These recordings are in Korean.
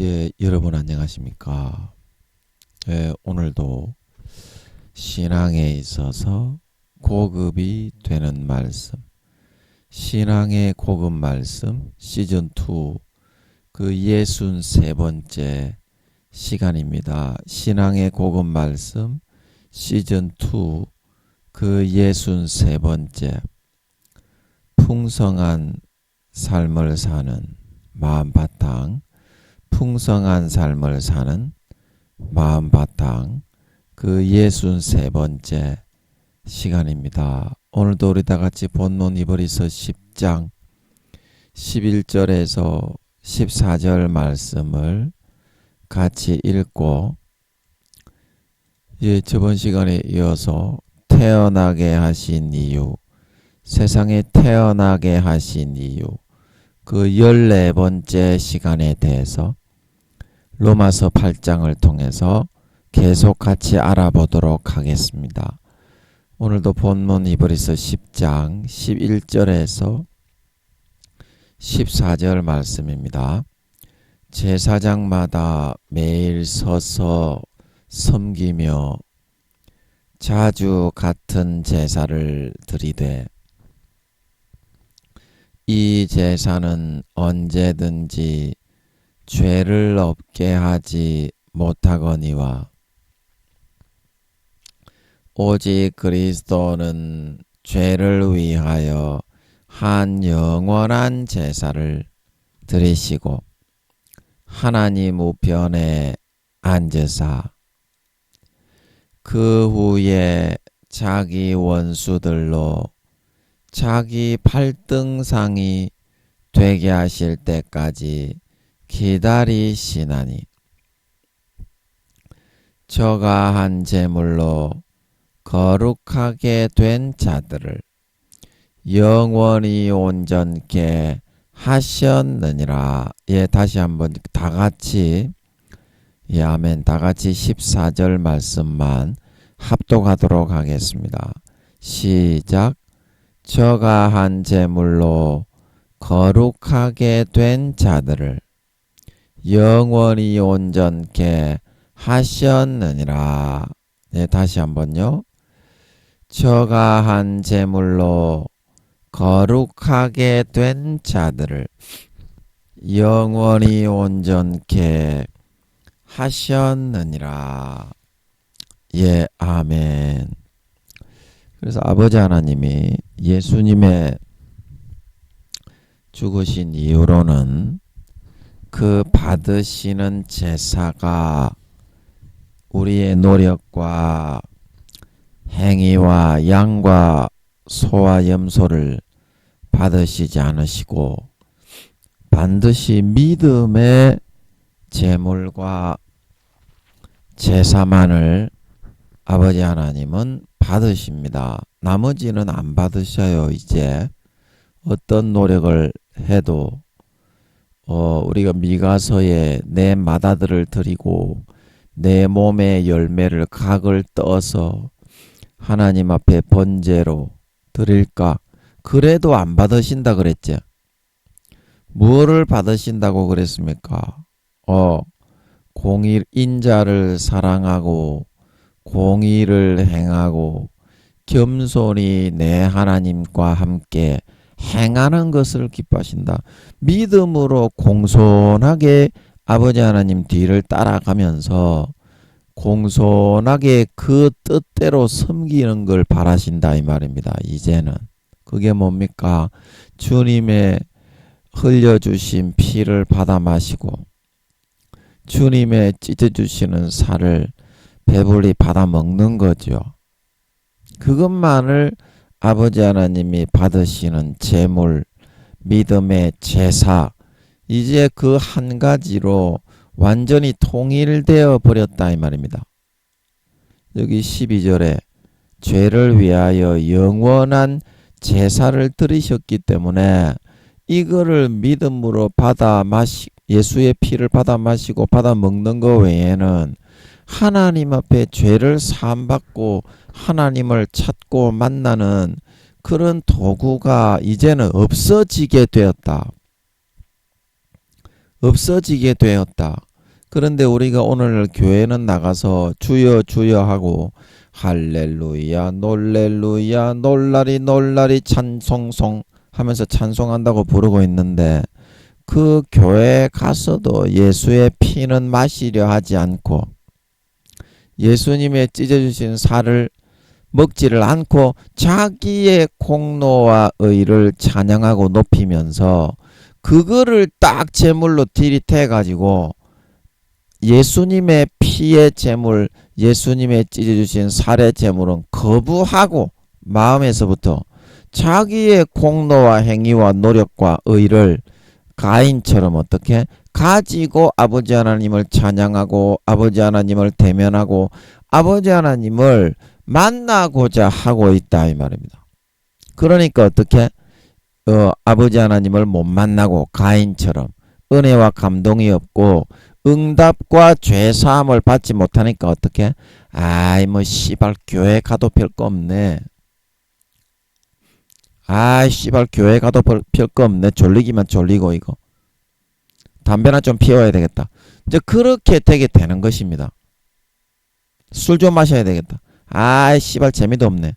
예, 여러분 안녕하십니까? 예, 오늘도 신앙에 있어서 고급이 되는 말씀, 신앙의 고급 말씀 시즌2 그 63번째 시간입니다. 신앙의 고급 말씀 시즌2 그 63번째 풍성한 삶을 사는 마음 바탕, 풍성한 삶을 사는 마음 바탕 그 63번째 시간입니다. 오늘도 우리 다같이 본문 이브리서 10장 11절에서 14절 말씀을 같이 읽고 저번 시간에 이어서 태어나게 하신 이유, 세상에 태어나게 하신 이유 그 14번째 시간에 대해서 로마서 8장을 통해서 계속 같이 알아보도록 하겠습니다. 오늘도 본문 이브리서 10장 11절에서 14절 말씀입니다. 제사장마다 매일 서서 섬기며 자주 같은 제사를 드리되 이 제사는 언제든지 죄를 없게 하지 못하거니와 오직 그리스도는 죄를 위하여 한 영원한 제사를 드리시고 하나님 우편에 앉으사 그 후에 자기 원수들로 자기 발등상이 되게 하실 때까지 기다리시나니 저가 한 제물로 거룩하게 된 자들을 영원히 온전케 하셨느니라. 다시 한번 다같이 아멘. 다같이 14절 말씀만 합독하도록 하겠습니다. 시작. 저가 한 제물로 거룩하게 된 자들을 영원히 온전케 하셨느니라. 다시 한번요. 저가 한 제물로 거룩하게 된 자들을 영원히 온전케 하셨느니라. 아멘. 그래서 아버지 하나님이 예수님의 죽으신 이후로는 그 받으시는 제사가 우리의 노력과 행위와 양과 소와 염소를 받으시지 않으시고 반드시 믿음의 제물과 제사만을 아버지 하나님은 받으십니다. 나머지는 안 받으셔요. 이제 어떤 노력을 해도 우리가 미가서에 내 마다들을 드리고 내 몸의 열매를 각을 떠서 하나님 앞에 번제로 드릴까? 그래도 안 받으신다 그랬죠. 무엇을 받으신다고 그랬습니까? 공의 인자를 사랑하고 공의를 행하고 겸손히 내 하나님과 함께 행하는 것을 기뻐하신다. 믿음으로 공손하게 아버지 하나님 뒤를 따라가면서 공손하게 그 뜻대로 섬기는 걸 바라신다 이 말입니다. 이제는 그게 뭡니까? 주님의 흘려주신 피를 받아 마시고 주님의 찢어주시는 살을 배불리 받아 먹는 거죠. 그것만을 아버지 하나님이 받으시는 제물, 믿음의 제사, 이제 그 한 가지로 완전히 통일되어 버렸다 이 말입니다. 여기 12절에 죄를 위하여 영원한 제사를 드리셨기 때문에 이거를 믿음으로 받아 예수의 피를 받아 마시고 받아 먹는 것 외에는 하나님 앞에 죄를 사함받고 하나님을 찾고 만나는 그런 도구가 이제는 없어지게 되었다. 그런데 우리가 오늘 교회는 나가서 주여 주여 하고 할렐루야 놀렐루야 놀라리 놀라리 찬송송 하면서 찬송한다고 부르고 있는데 그 교회에 가서도 예수의 피는 마시려 하지 않고 예수님의 찢어주신 살을 먹지를 않고 자기의 공로와 의를 찬양하고 높이면서 그거를 딱 제물로 들이태 가지고 예수님의 피의 제물, 예수님의 찢어주신 살의 제물은 거부하고 마음에서부터 자기의 공로와 행위와 노력과 의를 가인처럼 어떻게 가지고 아버지 하나님을 찬양하고 아버지 하나님을 대면하고 아버지 하나님을 만나고자 하고 있다 이 말입니다. 그러니까 어떻게 아버지 하나님을 못 만나고 가인처럼 은혜와 감동이 없고 응답과 죄사함을 받지 못하니까 어떻게 아이 뭐 씨발 교회 가도 별거 없네. 아이 씨발 교회 가도 별거 없네. 졸리기만 졸리고 이거. 담배나 좀 피워야 되겠다. 이제 그렇게 되게 되는 것입니다. 술 좀 마셔야 되겠다. 아이 씨발 재미도 없네.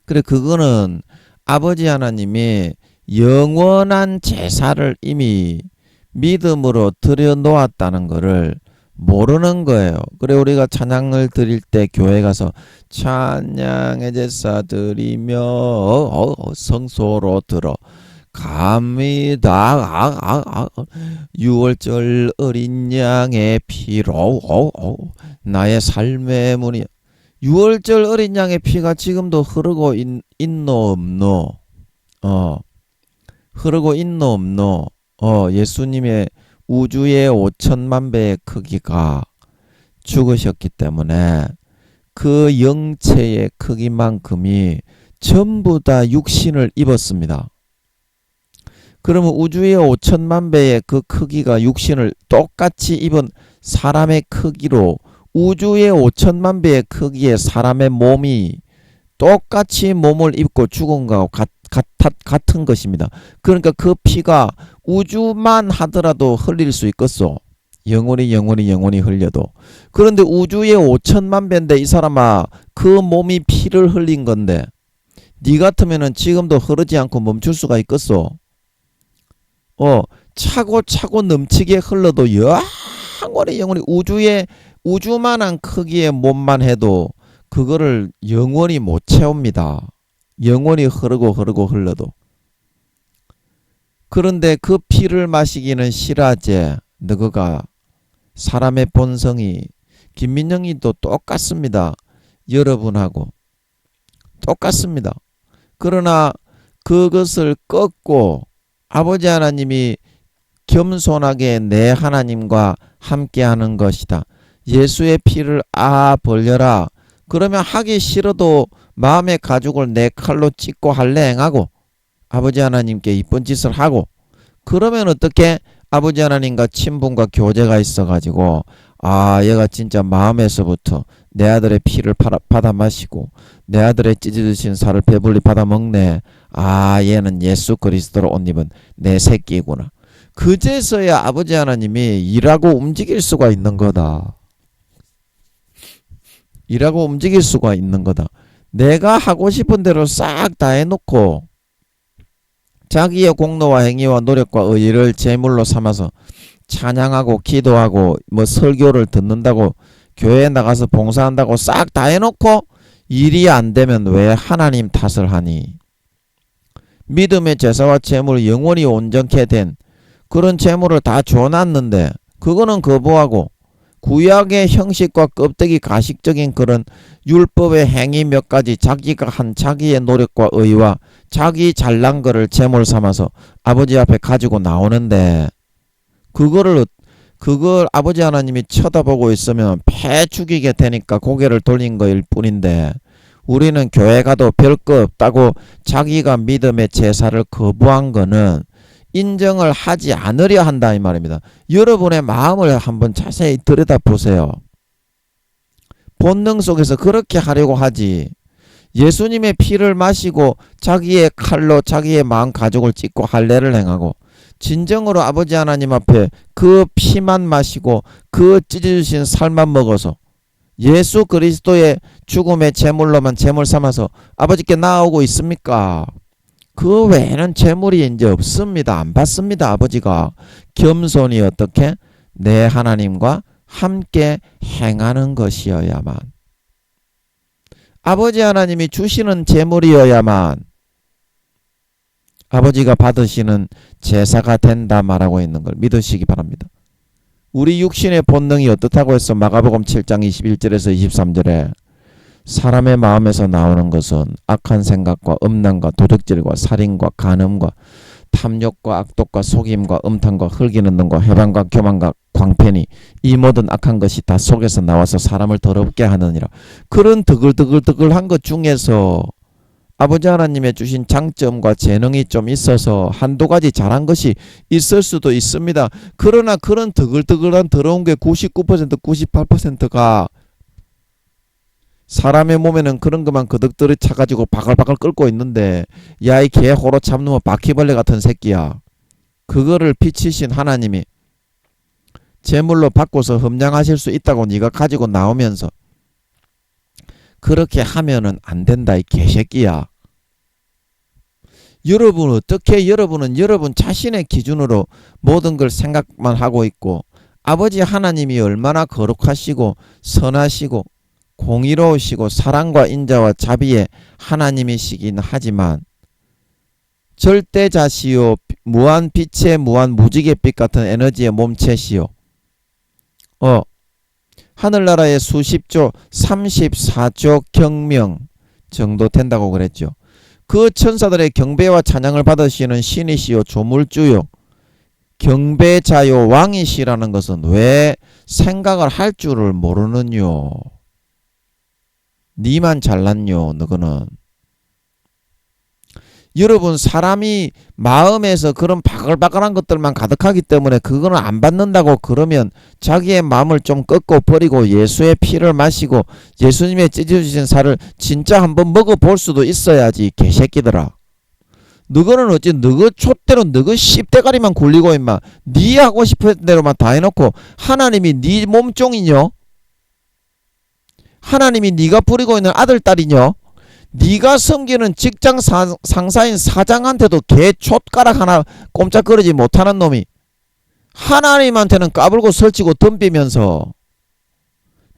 그래 그거는 아버지 하나님이 영원한 제사를 이미 믿음으로 들여놓았다는 것을 모르는 거예요. 그래 우리가 찬양을 드릴 때 교회 가서 찬양의 제사 드리며 성소로 들어 갑니다. 6월절 어린 양의 피로 나의 삶의 문이 6월절 어린 양의 피가 지금도 흐르고 있노 없노? 흐르고 있노 없노? 예수님의 우주의 5천만 배의 크기가 죽으셨기 때문에 그 영체의 크기만큼이 전부 다 육신을 입었습니다. 그러면 우주의 5천만 배의 그 크기가 육신을 똑같이 입은 사람의 크기로 우주의 5천만 배의 크기의 사람의 몸이 똑같이 몸을 입고 죽은 것하고 같은 것입니다. 그러니까 그 피가 우주만 하더라도 흘릴 수 있겠소. 영원히 흘려도. 그런데 우주의 5천만 배인데 이 사람아 그 몸이 피를 흘린 건데 니 같으면은 지금도 흐르지 않고 멈출 수가 있겠소. 차고 넘치게 흘러도 영원히 우주만한 크기의 몸만 해도 그거를 영원히 못 채웁니다. 영원히 흐르고 흘러도. 그런데 그 피를 마시기는 싫어하지. 너가 사람의 본성이 김민영이도 똑같습니다. 여러분하고 똑같습니다. 그러나 그것을 꺾고 아버지 하나님이 겸손하게 내 하나님과 함께하는 것이다. 예수의 피를 벌려라. 그러면 하기 싫어도 마음의 가죽을 내 칼로 찢고 할래 행하고 아버지 하나님께 이쁜 짓을 하고 그러면 어떻게 아버지 하나님과 친분과 교제가 있어가지고 얘가 진짜 마음에서부터 내 아들의 피를 받아 마시고 내 아들의 찢어주신 살을 배불리 받아 먹네. 얘는 예수 그리스도로 옷 입은 내 새끼구나. 그제서야 아버지 하나님이 일하고 움직일 수가 있는 거다. 일하고 움직일 수가 있는 거다. 내가 하고 싶은 대로 싹 다 해놓고 자기의 공로와 행위와 노력과 의의를 제물로 삼아서 찬양하고 기도하고 뭐 설교를 듣는다고 교회에 나가서 봉사한다고 싹 다 해놓고 일이 안 되면 왜 하나님 탓을 하니? 믿음의 제사와 제물 영원히 온전케 된 그런 제물을 다 줘놨는데 그거는 거부하고 구약의 형식과 껍데기 가식적인 그런 율법의 행위 몇 가지 자기가 한 자기의 노력과 의와 자기 잘난 거를 제물 삼아서 아버지 앞에 가지고 나오는데 그걸 아버지 하나님이 쳐다보고 있으면 패 죽이게 되니까 고개를 돌린 거일 뿐인데 우리는 교회 가도 별거 없다고 자기가 믿음의 제사를 거부한 거는 인정을 하지 않으려 한다 이 말입니다. 여러분의 마음을 한번 자세히 들여다보세요. 본능 속에서 그렇게 하려고 하지. 예수님의 피를 마시고 자기의 칼로 자기의 마음 가죽을 찢고 할례를 행하고 진정으로 아버지 하나님 앞에 그 피만 마시고 그 찢어주신 살만 먹어서 예수 그리스도의 죽음의 제물로만 제물 삼아서 아버지께 나아오고 있습니까? 그 외에는 제물이 이제 없습니다. 안 받습니다. 아버지가 겸손히 어떻게 내 하나님과 함께 행하는 것이어야만, 아버지 하나님이 주시는 제물이어야만 아버지가 받으시는 제사가 된다 말하고 있는 걸 믿으시기 바랍니다. 우리 육신의 본능이 어떻다고 해서 마가복음 7장 21절에서 23절에 사람의 마음에서 나오는 것은 악한 생각과 음란과 도적질과 살인과 간음과 탐욕과 악독과 속임과 음탕과 흘기는 놈과 해방과 교만과 광편이 이 모든 악한 것이 다 속에서 나와서 사람을 더럽게 하느니라. 그런 드글드글드글한 것 중에서 아버지 하나님의 주신 장점과 재능이 좀 있어서 한두 가지 잘한 것이 있을 수도 있습니다. 그러나 그런 드글드글한 더러운 게 99%, 98%가 사람의 몸에는 그런 것만 그득들이 차가지고 바글바글 끓고 있는데, 야 이 개 호로 참놈아 바퀴벌레 같은 새끼야, 그거를 비치신 하나님이 제물로 바꿔서 흠양하실 수 있다고 네가 가지고 나오면서 그렇게 하면은 안 된다 이 개새끼야. 여러분 어떻게, 여러분은 여러분 자신의 기준으로 모든 걸 생각만 하고 있고, 아버지 하나님이 얼마나 거룩하시고 선하시고 공의로우시고 사랑과 인자와 자비의 하나님이시긴 하지만 절대자시요 무한 빛의 무한 무지갯빛 같은 에너지의 몸체시요 하늘나라의 수십조 34조 경명 정도 된다고 그랬죠. 그 천사들의 경배와 찬양을 받으시는 신이시요 조물주요 경배자요 왕이시라는 것은 왜 생각을 할 줄을 모르느뇨? 니만 잘났뇨 너거는. 여러분 사람이 마음에서 그런 바글바글한 것들만 가득하기 때문에 그거는 안 받는다고 그러면 자기의 마음을 좀 꺾고 버리고 예수의 피를 마시고 예수님의 찢어주신 살을 진짜 한번 먹어볼 수도 있어야지 개새끼들아. 너거는 어찌 너거 촛대로 너거 씹대가리만 굴리고 임마 니 하고 싶은 대로만 다 해놓고 하나님이 니 몸종이뇨? 하나님이 네가 부리고 있는 아들 딸이뇨? 네가 섬기는 직장 상사인 사장한테도 개 촛가락 하나 꼼짝거리지 못하는 놈이 하나님한테는 까불고 설치고 덤비면서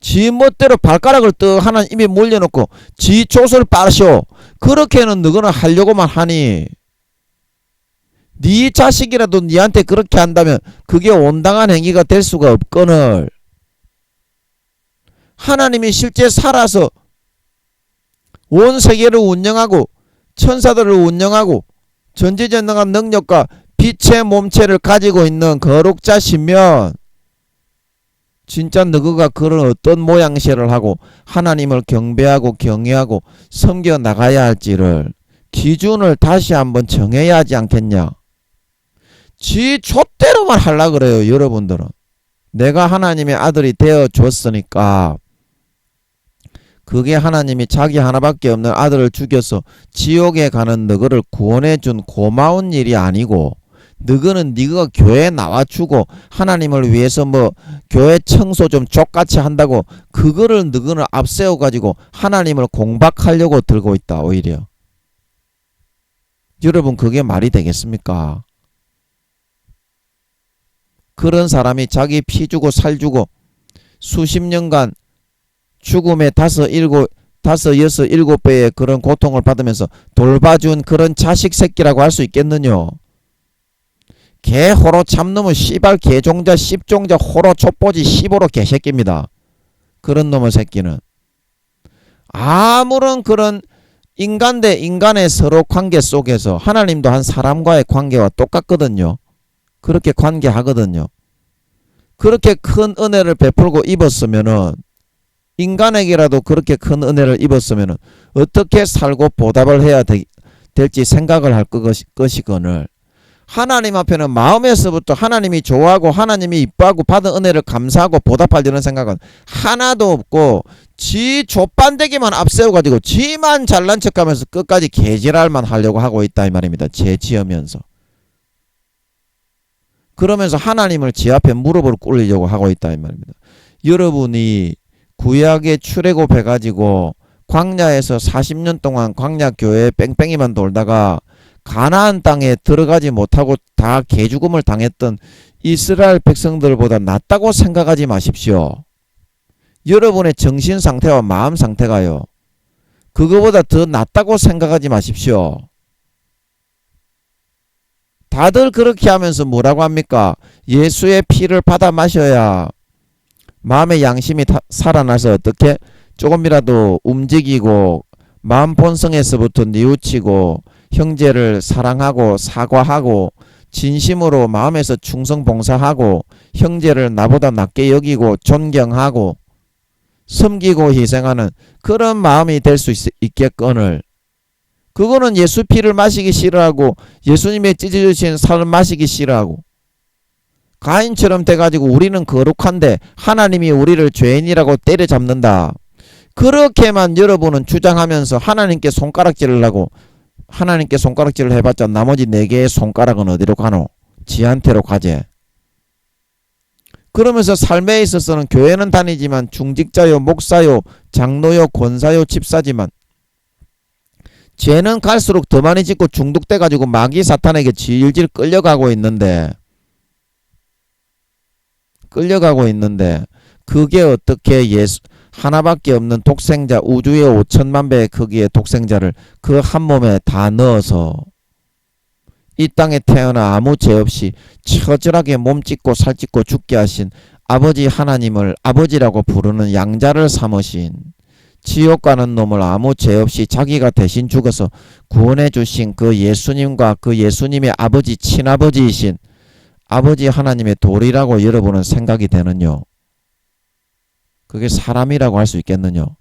지 멋대로 발가락을 떡 하나 입에 몰려놓고 지 촛을 빠르쇼. 그렇게는 너거는 하려고만 하니 네 자식이라도 네한테 그렇게 한다면 그게 온당한 행위가 될 수가 없거늘. 하나님이 실제 살아서 온 세계를 운영하고 천사들을 운영하고 전지전능한 능력과 빛의 몸체를 가지고 있는 거룩자시면 진짜 너가 그런 어떤 모양새를 하고 하나님을 경배하고 경외하고 섬겨 나가야 할지를 기준을 다시 한번 정해야 하지 않겠냐. 지 촛대로만 하려고 그래요. 여러분들은 내가 하나님의 아들이 되어 줬으니까 그게 하나님이 자기 하나밖에 없는 아들을 죽여서 지옥에 가는 너거를 구원해준 고마운 일이 아니고, 너거는 네가 교회에 나와주고 하나님을 위해서 뭐 교회 청소 좀 족같이 한다고 그거를 너거는 앞세워가지고 하나님을 공박하려고 들고 있다. 오히려 여러분 그게 말이 되겠습니까? 그런 사람이 자기 피 주고 살 주고 수십 년간 죽음의 5, 6, 7배의 그런 고통을 받으면서 돌봐준 그런 자식 새끼라고 할 수 있겠느냐? 개 호로 참놈은 씨발 개종자 씹종자 호로 촛보지 씹으로 개새끼입니다. 그런 놈의 새끼는 아무런 그런 인간 대 인간의 서로 관계 속에서 하나님도 한 사람과의 관계와 똑같거든요. 그렇게 관계하거든요. 그렇게 큰 은혜를 베풀고 입었으면은 인간에게라도 그렇게 큰 은혜를 입었으면 어떻게 살고 보답을 해야 될지 생각을 할 것이거늘 하나님 앞에는 마음에서부터 하나님이 좋아하고 하나님이 이뻐하고 받은 은혜를 감사하고 보답하려는 생각은 하나도 없고 지 족반대기만 앞세워가지고 지만 잘난 척하면서 끝까지 개지랄만 하려고 하고 있다 이 말입니다. 죄 지으면서. 그러면서 하나님을 지 앞에 무릎을 꿇으려고 하고 있다 이 말입니다. 여러분이 구약에 출애굽해가지고 광야에서 40년 동안 광야 교회에 뺑뺑이만 돌다가 가나안 땅에 들어가지 못하고 다 개죽음을 당했던 이스라엘 백성들보다 낫다고 생각하지 마십시오. 여러분의 정신 상태와 마음 상태가요, 그거보다 더 낫다고 생각하지 마십시오. 다들 그렇게 하면서 뭐라고 합니까? 예수의 피를 받아 마셔야 마음의 양심이 살아나서 어떻게 조금이라도 움직이고 마음 본성에서부터 뉘우치고 형제를 사랑하고 사과하고 진심으로 마음에서 충성봉사하고 형제를 나보다 낮게 여기고 존경하고 섬기고 희생하는 그런 마음이 될 수 있겠거늘, 그거는 예수 피를 마시기 싫어하고 예수님의 찢어주신 살을 마시기 싫어하고 가인처럼 돼가지고 우리는 거룩한데 하나님이 우리를 죄인이라고 때려잡는다, 그렇게만 여러분은 주장하면서 하나님께 손가락질을 하고, 하나님께 손가락질을 해봤자 나머지 4개의 손가락은 어디로 가노? 지한테로 가재. 그러면서 삶에 있어서는 교회는 다니지만 중직자요, 목사요, 장로요, 권사요, 집사지만 죄는 갈수록 더 많이 짓고 중독돼가지고 마귀 사탄에게 질질 끌려가고 있는데 그게 어떻게 예수 하나밖에 없는 독생자, 우주의 5천만 배의 크기의 독생자를 그 한 몸에 다 넣어서 이 땅에 태어나 아무 죄 없이 처절하게 몸찢고 살찢고 죽게 하신 아버지 하나님을 아버지라고 부르는 양자를 삼으신, 지옥 가는 놈을 아무 죄 없이 자기가 대신 죽어서 구원해 주신 그 예수님과 그 예수님의 아버지 친아버지이신 아버지 하나님의 도리라고 여러분은 생각이 되느뇨? 그게 사람이라고 할 수 있겠느뇨?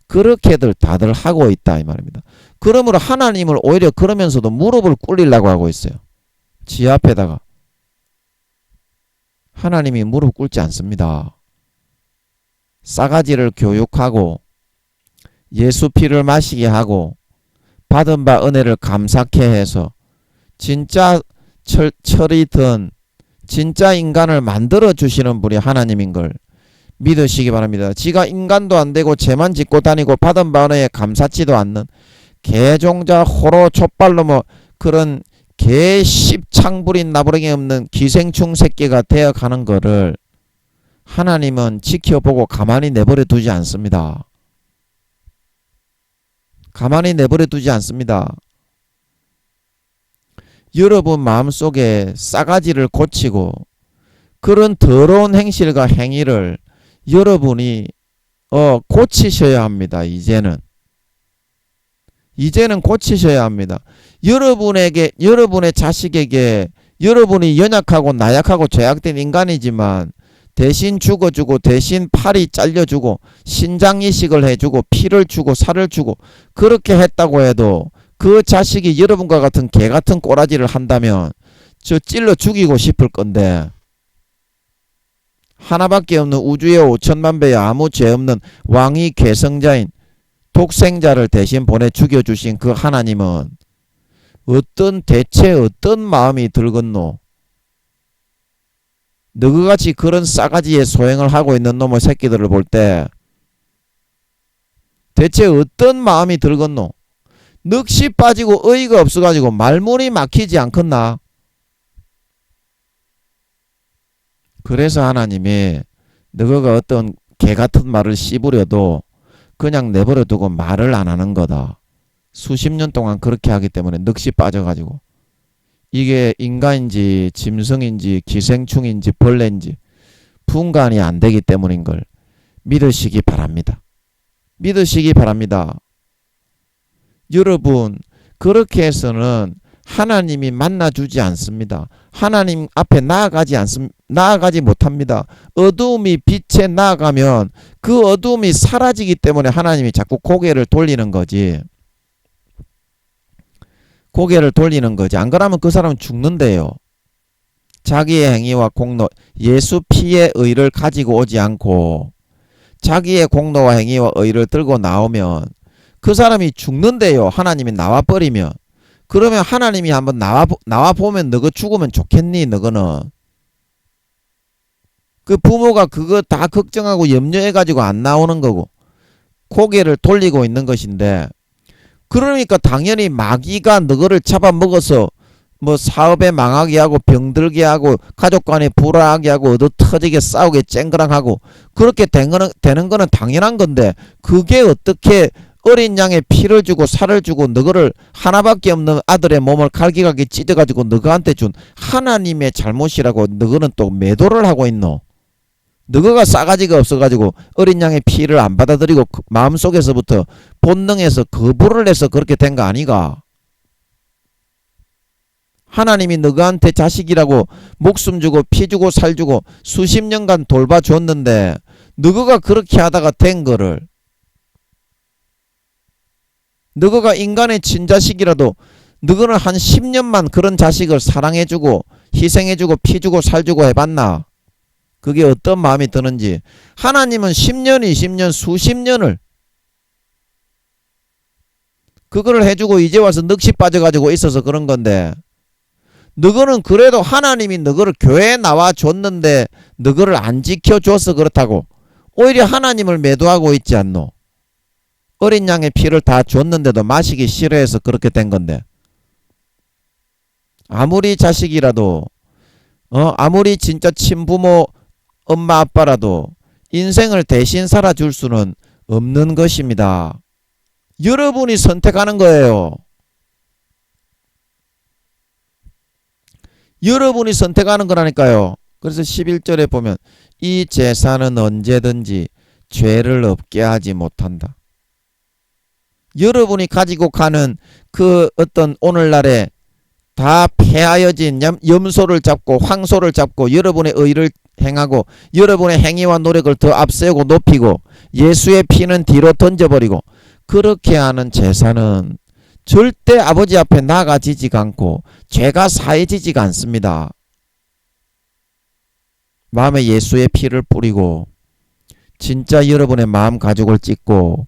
그렇게들 다들 하고 있다 이 말입니다. 그러므로 하나님을 오히려 그러면서도 무릎을 꿇리려고 하고 있어요. 지 앞에다가. 하나님이 무릎 꿇지 않습니다. 싸가지를 교육하고 예수 피를 마시게 하고 받은 바 은혜를 감사케 해서 진짜 철이 든 진짜 인간을 만들어 주시는 분이 하나님인 걸 믿으시기 바랍니다. 지가 인간도 안 되고 죄만 짓고 다니고 받은 바 은혜에 감사치도 않는 개종자 호로 촛발로 뭐 그런 개 십창부린 나부랭이 없는 기생충 새끼가 되어가는 거를 하나님은 지켜보고 가만히 내버려 두지 않습니다. 가만히 내버려 두지 않습니다. 여러분 마음속에 싸가지를 고치고 그런 더러운 행실과 행위를 여러분이 고치셔야 합니다. 이제는 고치셔야 합니다. 여러분의 자식에게 여러분이 연약하고 나약하고 죄악된 인간이지만 대신 죽어주고 대신 팔이 잘려주고 신장 이식을 해주고 피를 주고 살을 주고 그렇게 했다고 해도 그 자식이 여러분과 같은 개같은 꼬라지를 한다면 저 찔러 죽이고 싶을 건데, 하나밖에 없는 우주의 5천만 배에 아무 죄 없는 왕이 괴성자인 독생자를 대신 보내 죽여주신 그 하나님은 대체 어떤 마음이 들겠노? 너희같이 그런 싸가지의 소행을 하고 있는 놈의 새끼들을 볼 때 대체 어떤 마음이 들겠노? 넋이 빠지고 어이가 없어가지고 말문이 막히지 않겠나? 그래서 하나님이 너희가 어떤 개같은 말을 씹으려도 그냥 내버려 두고 말을 안 하는 거다. 수십 년 동안 그렇게 하기 때문에 넋이 빠져가지고 이게 인간인지 짐승인지 기생충인지 벌레인지 분간이 안 되기 때문인 걸 믿으시기 바랍니다. 믿으시기 바랍니다. 여러분 그렇게 해서는 하나님이 만나주지 않습니다. 하나님 앞에 나아가지 못합니다. 어두움이 빛에 나아가면 그 어두움이 사라지기 때문에 하나님이 자꾸 고개를 돌리는 거지. 안 그러면 그 사람은 죽는데요. 자기의 행위와 공로, 예수 피의 의를 가지고 오지 않고 자기의 공로와 행위와 의를 들고 나오면 그 사람이 죽는데요. 하나님이 나와버리면 그러면 하나님이 한번 나와 보면 너가 죽으면 좋겠니? 너거는. 그 부모가 그거 다 걱정하고 염려해가지고 안 나오는 거고 고개를 돌리고 있는 것인데, 그러니까 당연히 마귀가 너를 잡아먹어서 뭐 사업에 망하게 하고 병들게 하고 가족 간에 불화하게 하고 얻어 터지게 싸우게 쨍그랑하고 그렇게 되는 거는 당연한 건데, 그게 어떻게 어린 양의 피를 주고 살을 주고 너를 하나밖에 없는 아들의 몸을 갈기갈기 찢어가지고 너한테 준 하나님의 잘못이라고 너는 또 매도를 하고 있노? 너가 싸가지가 없어가지고 어린 양의 피를 안 받아들이고 마음속에서부터 본능에서 거부를 해서 그렇게 된 거 아니가? 하나님이 너한테 자식이라고 목숨 주고 피 주고 살 주고 수십 년간 돌봐줬는데 너가 그렇게 하다가 된 거를, 너가 인간의 친자식이라도 너는 한 10년만 그런 자식을 사랑해주고 희생해주고 피 주고 살 주고 해봤나? 그게 어떤 마음이 드는지. 하나님은 10년 20년 수십 년을 그거를 해주고 이제 와서 넋이 빠져가지고 있어서 그런 건데, 너거는 그래도 하나님이 너거를 교회에 나와줬는데 너거를 안 지켜줘서 그렇다고 오히려 하나님을 매도하고 있지 않노? 어린 양의 피를 다 줬는데도 마시기 싫어해서 그렇게 된 건데, 아무리 자식이라도 아무리 진짜 친부모 엄마 아빠라도 인생을 대신 살아줄 수는 없는 것입니다. 여러분이 선택하는 거예요. 여러분이 선택하는 거라니까요. 그래서 11절에 보면 이 제사는 언제든지 죄를 없게 하지 못한다. 여러분이 가지고 가는 그 어떤 오늘날에 다 폐하여진 염소를 잡고 황소를 잡고 여러분의 의를 행하고 여러분의 행위와 노력을 더 앞세우고 높이고 예수의 피는 뒤로 던져버리고 그렇게 하는 제사는 절대 아버지 앞에 나가지지가 않고 죄가 사해지지가 않습니다. 마음에 예수의 피를 뿌리고 진짜 여러분의 마음 가죽을 찢고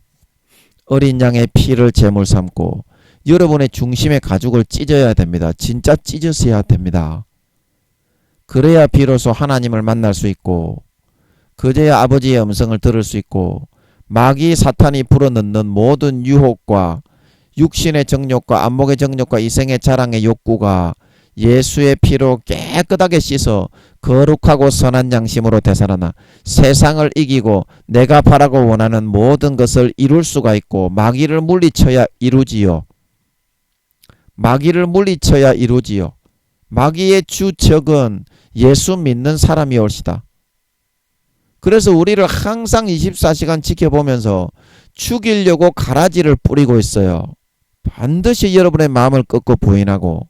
어린 양의 피를 제물 삼고 여러분의 중심의 가죽을 찢어야 됩니다. 진짜 찢으셔야 됩니다. 그래야 비로소 하나님을 만날 수 있고 그제야 아버지의 음성을 들을 수 있고 마귀 사탄이 불어넣는 모든 유혹과 육신의 정욕과 안목의 정욕과 이생의 자랑의 욕구가 예수의 피로 깨끗하게 씻어 거룩하고 선한 양심으로 되살아나 세상을 이기고 내가 바라고 원하는 모든 것을 이룰 수가 있고 마귀를 물리쳐야 이루지요. 마귀를 물리쳐야 이루지요. 마귀의 주적은 예수 믿는 사람이 올시다. 그래서 우리를 항상 24시간 지켜보면서 죽이려고 가라지를 뿌리고 있어요. 반드시 여러분의 마음을 꺾고 부인하고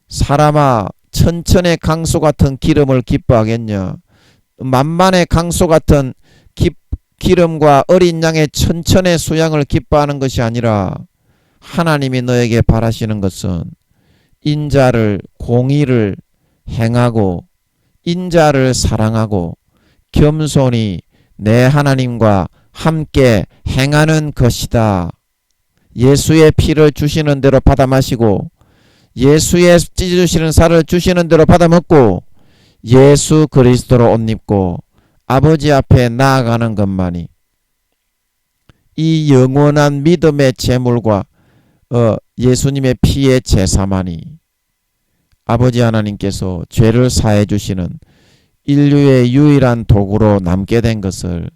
사람아 천천의 강소 같은 기름을 기뻐하겠냐. 만만의 강소 같은 기름과 어린 양의 천천의 수양을 기뻐하는 것이 아니라 하나님이 너에게 바라시는 것은 인자를 공의를 행하고 인자를 사랑하고 겸손히 내 하나님과 함께 행하는 것이다. 예수의 피를 주시는 대로 받아 마시고 예수의 찢어주시는 살을 주시는 대로 받아 먹고 예수 그리스도로 옷 입고 아버지 앞에 나아가는 것만이 이 영원한 믿음의 제물과 예수님의 피의 제사만이 아버지 하나님께서 죄를 사해 주시는 인류의 유일한 도구로 남게 된 것을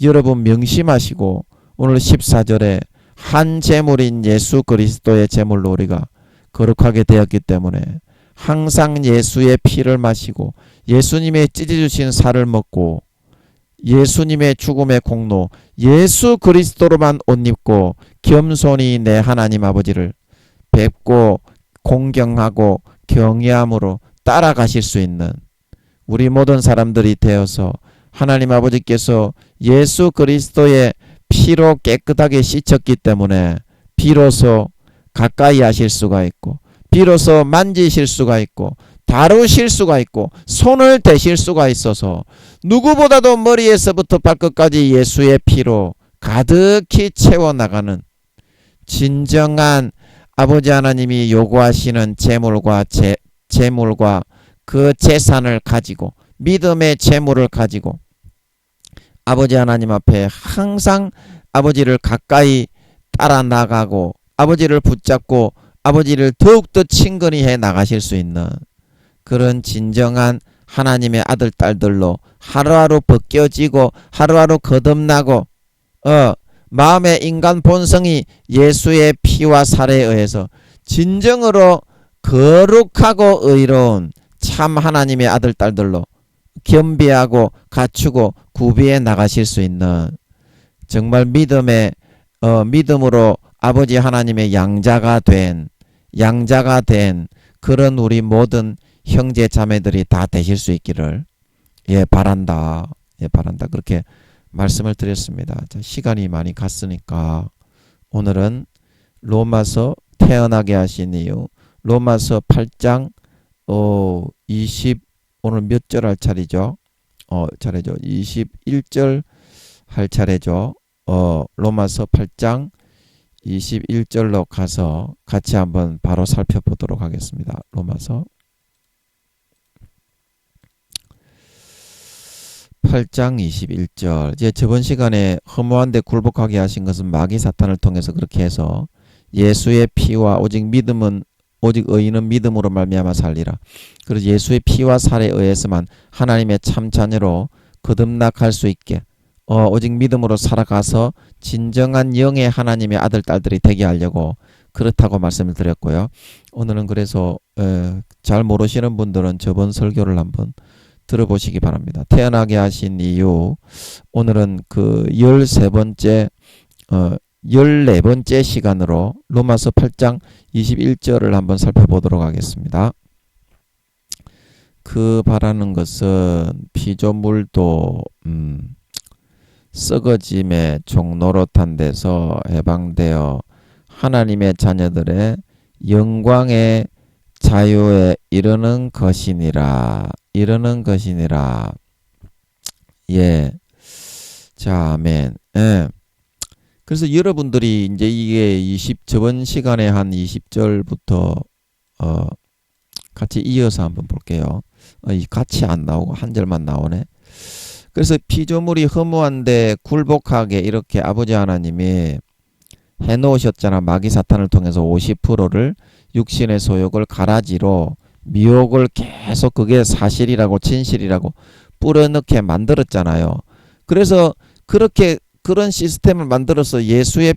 여러분 명심하시고 오늘 14절에 한 제물인 예수 그리스도의 제물로 우리가 거룩하게 되었기 때문에 항상 예수의 피를 마시고 예수님의 찢어주신 살을 먹고 예수님의 죽음의 공로 예수 그리스도로만 옷 입고 겸손히 내 하나님 아버지를 뵙고 공경하고 경외함으로 따라가실 수 있는 우리 모든 사람들이 되어서 하나님 아버지께서 예수 그리스도의 피로 깨끗하게 씻었기 때문에 비로소 가까이 하실 수가 있고 비로소 만지실 수가 있고 다루실 수가 있고 손을 대실 수가 있어서 누구보다도 머리에서부터 발끝까지 예수의 피로 가득히 채워나가는 진정한 아버지 하나님이 요구하시는 재물과 그 재산을 가지고 믿음의 재물을 가지고 아버지 하나님 앞에 항상 아버지를 가까이 따라 나가고 아버지를 붙잡고 아버지를 더욱더 친근히 해 나가실 수 있는 그런 진정한 하나님의 아들 딸들로 하루하루 벗겨지고 하루하루 거듭나고 마음의 인간 본성이 예수의 피와 살에 의해서 진정으로 거룩하고 의로운 참 하나님의 아들 딸들로 겸비하고 갖추고 구비해 나가실 수 있는 정말 믿음으로 아버지 하나님의 양자가 된 그런 우리 모든 형제 자매들이 다 되실 수 있기를 바란다. 그렇게 말씀을 드렸습니다. 자, 시간이 많이 갔으니까 오늘은 로마서 태어나게 하신 이유 로마서 8장 오늘 몇 절 할 차례죠? 차례죠. 21절 할 차례죠. 로마서 8장 21절로 가서 같이 한번 바로 살펴보도록 하겠습니다. 로마서 8장 21절. 이제 저번 시간에 허무한데 굴복하게 하신 것은 마귀 사탄을 통해서 그렇게 해서 예수의 피와 오직 의인은 믿음으로 말미암아 살리라. 그래서 예수의 피와 살에 의해서만 하나님의 참 자녀로 거듭나갈 수 있게 오직 믿음으로 살아가서 진정한 영의 하나님의 아들 딸들이 되게 하려고 그렇다고 말씀을 드렸고요. 오늘은 그래서 잘 모르시는 분들은 저번 설교를 한번 들어보시기 바랍니다. 태어나게 하신 이유 오늘은 그 14번째 시간으로 로마서 8장 21절을 한번 살펴보도록 하겠습니다. 그 바라는 것은 피조물도 썩어짐의 종노릇한 데서 해방되어 하나님의 자녀들의 영광의 자유에 이르는 것이니라. 자, 아멘. 그래서 여러분들이 이제 이게 저번 시간에 한 20절부터 같이 이어서 한번 볼게요. 같이 안 나오고 한 절만 나오네. 그래서 피조물이 허무한데 굴복하게 이렇게 아버지 하나님이 해놓으셨잖아. 마귀 사탄을 통해서 50%를 육신의 소욕을 가라지로 미혹을 계속 그게 사실이라고 진실이라고 뿌려넣게 만들었잖아요. 그래서 그런 시스템을 만들어서 예수의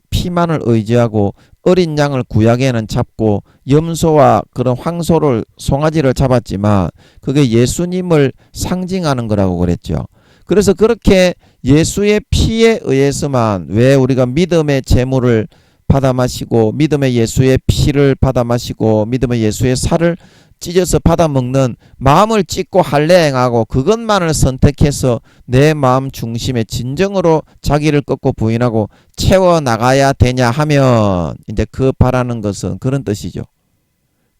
피만을 의지하고 어린 양을 구약에는 잡고 염소와 그런 황소를 송아지를 잡았지만 그게 예수님을 상징하는 거라고 그랬죠. 그래서 그렇게 예수의 피에 의해서만 왜 우리가 믿음의 제물을 받아 마시고 믿음의 예수의 피를 받아 마시고 믿음의 예수의 살을 찢어서 받아 먹는 마음을 찢고 할례행하고 그것만을 선택해서 내 마음 중심에 진정으로 자기를 꺾고 부인하고 채워 나가야 되냐 하면 이제 그 바라는 것은 그런 뜻이죠.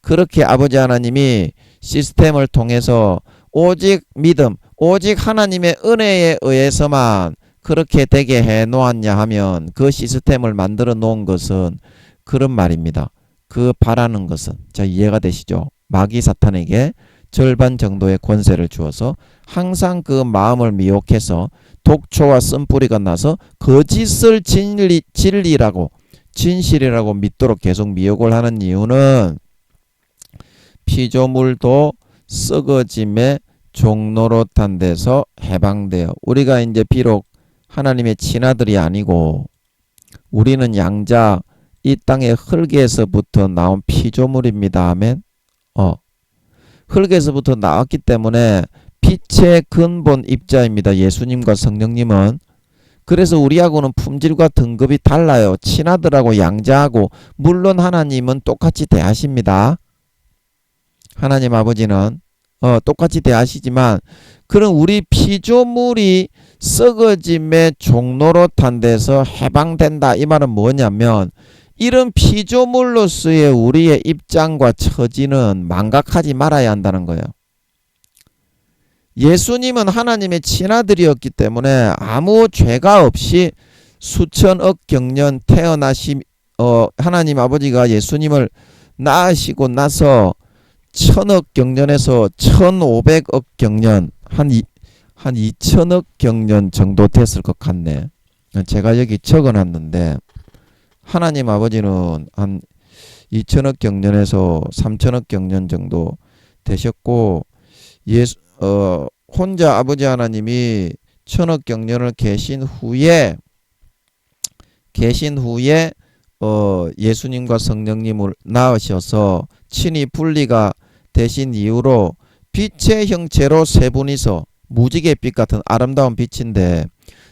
그렇게 아버지 하나님이 시스템을 통해서 오직 믿음, 오직 하나님의 은혜에 의해서만 그렇게 되게 해 놓았냐 하면 그 시스템을 만들어 놓은 것은 그런 말입니다. 그 바라는 것은 자 이해가 되시죠? 마귀 사탄에게 절반 정도의 권세를 주어서 항상 그 마음을 미혹해서 독초와 쓴뿌리가 나서 거짓을 진리라고 진실이라고 믿도록 계속 미혹을 하는 이유는 피조물도 썩어짐의 종노릇한 데서 해방되어 우리가 이제 비록 하나님의 친아들이 아니고 우리는 양자 이 땅의 흙에서부터 나온 피조물입니다. 아멘. 흙에서부터 나왔기 때문에 빛의 근본 입자입니다. 예수님과 성령님은. 그래서 우리하고는 품질과 등급이 달라요. 친아들하고 양자하고 물론 하나님은 똑같이 대하십니다. 하나님 아버지는 똑같이 대하시지만 그런 우리 피조물이 썩어짐의 종노릇한 데서 해방된다. 이 말은 뭐냐면 이런 피조물로서의 우리의 입장과 처지는 망각하지 말아야 한다는 거예요. 예수님은 하나님의 친아들이었기 때문에 아무 죄가 없이 수천억 경년 태어나신 하나님 아버지가 예수님을 낳으시고 나서 1000억 경년에서 1500억 경년, 한 2000억 경년 정도 됐을 것 같네. 제가 여기 적어놨는데 하나님 아버지는 한 2000억 경년에서 3000억 경년 정도 되셨고, 혼자 아버지 하나님이 1000억 경년을 계신 후에 예수님과 성령님을 낳으셔서 친히 분리가 되신 이후로 빛의 형체로 세 분이서, 무지갯빛 같은 아름다운 빛인데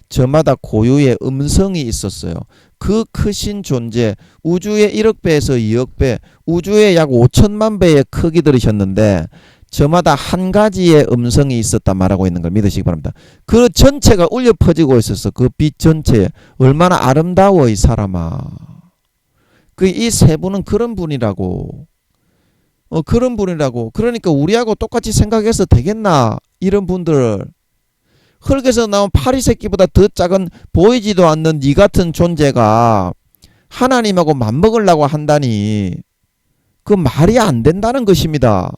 저마다 고유의 음성이 있었어요. 그 크신 존재, 우주의 1억 배에서 2억 배, 우주의 약 5천만 배의 크기 들으셨는데 저마다 한 가지의 음성이 있었다 말하고 있는 걸 믿으시기 바랍니다. 그 전체가 울려 퍼지고 있었어. 그 빛 전체에. 얼마나 아름다워 이 사람아. 이 세 분은 그런 분이라고. 그런 분이라고. 그러니까 우리하고 똑같이 생각해서 되겠나? 이런 분들. 흙에서 나온 파리 새끼보다 더 작은 보이지도 않는 니 같은 존재가 하나님하고 맞먹으려고 한다니, 그 말이 안 된다는 것입니다.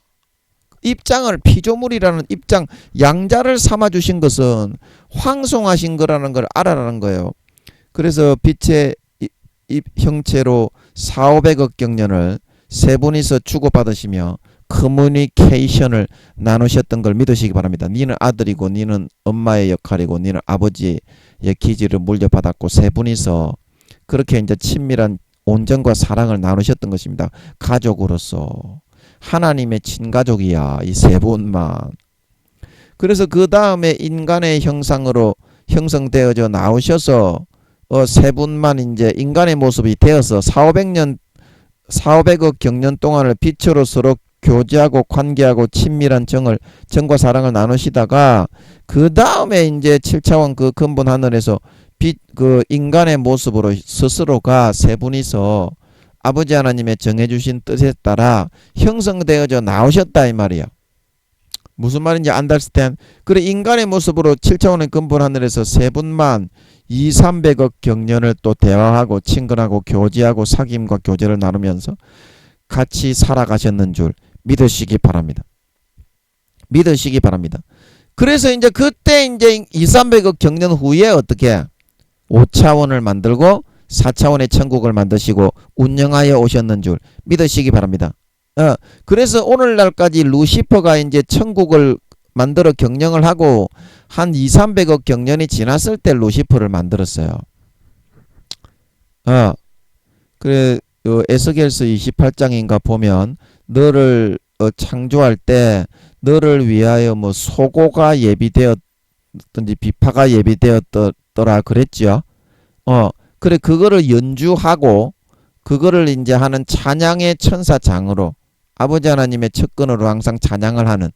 입장을, 피조물이라는 입장, 양자를 삼아주신 것은 황송하신 거라는 걸 알아라는 거예요. 그래서 빛의 형체로 4,500억 경년을 세 분이서 주고받으시며 커뮤니케이션을 나누셨던 걸 믿으시기 바랍니다. 니는 아들이고 니는 엄마의 역할이고 니는 아버지의 기질을 물려받았고, 세 분이서 그렇게 이제 친밀한 온전과 사랑을 나누셨던 것입니다. 가족으로서 하나님의 친가족이야, 이 세 분만. 그래서 그 다음에 인간의 형상으로 형성되어져 나오셔서 세 분만 이제 인간의 모습이 되어서 4,500억 경년 동안을 빛으로 서로 교제하고 관계하고 친밀한 정과 사랑을 나누시다가, 그 다음에 이제 7차원 그 근본 하늘에서 그 인간의 모습으로 스스로가 세 분이서 아버지 하나님의 정해주신 뜻에 따라 형성되어져 나오셨다 이 말이야. 무슨 말인지 안달스텐. 그래, 인간의 모습으로 7차원의 근본 하늘에서 세 분만 2,300억 경년을 또 대화하고 친근하고 교제하고 사귐과 교제를 나누면서 같이 살아가셨는 줄 믿으시기 바랍니다. 믿으시기 바랍니다. 그래서 이제 그때 이제 2,300억 경년 후에 어떻게 5차원을 만들고 4차원의 천국을 만드시고 운영하여 오셨는 줄 믿으시기 바랍니다. 그래서 오늘날까지 루시퍼가 이제 천국을 만들어 경영을 하고 한 2,300억 경년이 지났을 때 루시퍼를 만들었어요. 그래, 에스겔서 28장인가 보면 너를 창조할 때 너를 위하여 뭐 소고가 예비되었든지 비파가 예비되었더라 그랬죠. 그래, 그거를 연주하고 그거를 이제 하는 찬양의 천사장으로, 아버지 하나님의 측근으로 항상 찬양을 하는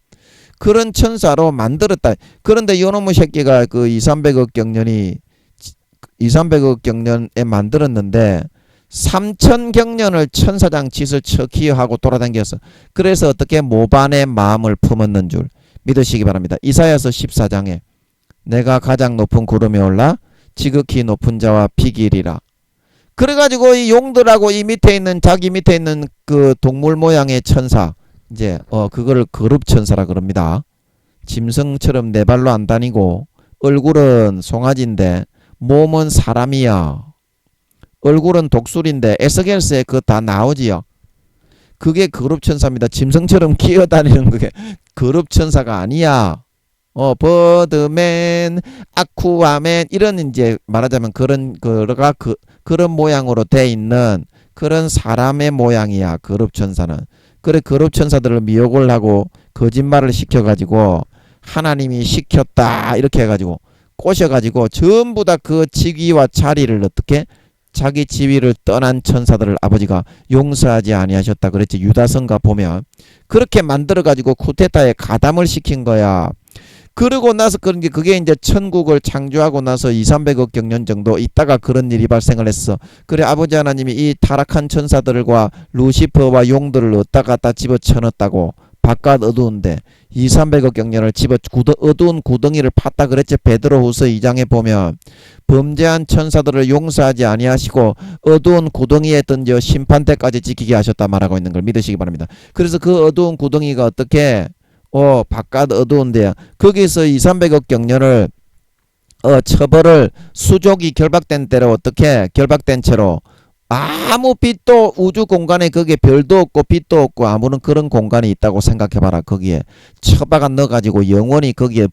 그런 천사로 만들었다. 그런데 요놈의 새끼가 그 2,300억 경년에 만들었는데 3,000경년을 천사장 짓을 척히하고 돌아다녔어. 그래서 어떻게 모반의 마음을 품었는 줄 믿으시기 바랍니다. 이사야서 14장에 내가 가장 높은 구름에 올라 지극히 높은 자와 비길이라. 그래가지고 이 용들하고 이 밑에 있는, 자기 밑에 있는 그 동물 모양의 천사, 이제 그거를 거룹천사라 그럽니다. 짐승처럼 네 발로 안 다니고 얼굴은 송아지인데 몸은 사람이야. 얼굴은 독수리인데 에스겔서에 그거 다 나오지요. 그게 거룹천사입니다. 짐승처럼 기어다니는 그게 거룹천사가 아니야. 버드맨, 아쿠아맨 이런 이제 말하자면 그런 모양으로 돼 있는 그런 사람의 모양이야, 거룹천사는. 그래, 거룹천사들을 미혹을 하고 거짓말을 시켜가지고 하나님이 시켰다 이렇게 해가지고 꼬셔가지고 전부 다 그 직위와 자리를 어떻게 자기 지위를 떠난 천사들을 아버지가 용서하지 아니하셨다 그랬지. 유다서인가 보면 그렇게 만들어가지고 쿠데타에 가담을 시킨 거야. 그러고 나서 그게 이제 천국을 창조하고 나서 2,300억 경년 정도 있다가 그런 일이 발생을 했어. 그래, 아버지 하나님이 이 타락한 천사들과 루시퍼와 용들을 어디다 갖다 집어쳐넣었다고. 바깥 어두운데 2,300억 경년을 집어 어두운 구덩이를 팠다 그랬지. 베드로후서 2장에 보면 범죄한 천사들을 용서하지 아니하시고 어두운 구덩이에 던져 심판대까지 지키게 하셨다 말하고 있는 걸 믿으시기 바랍니다. 그래서 그 어두운 구덩이가 어떻게 바깥 어두운데 거기서 2,300억 경년을 처벌을 수족이 결박된 때로 어떻게 결박된 채로 아무 빛도 우주 공간에 거기에 별도 없고 빛도 없고 아무런 그런 공간이 있다고 생각해봐라. 거기에 처박아 넣어가지고 영원히 거기에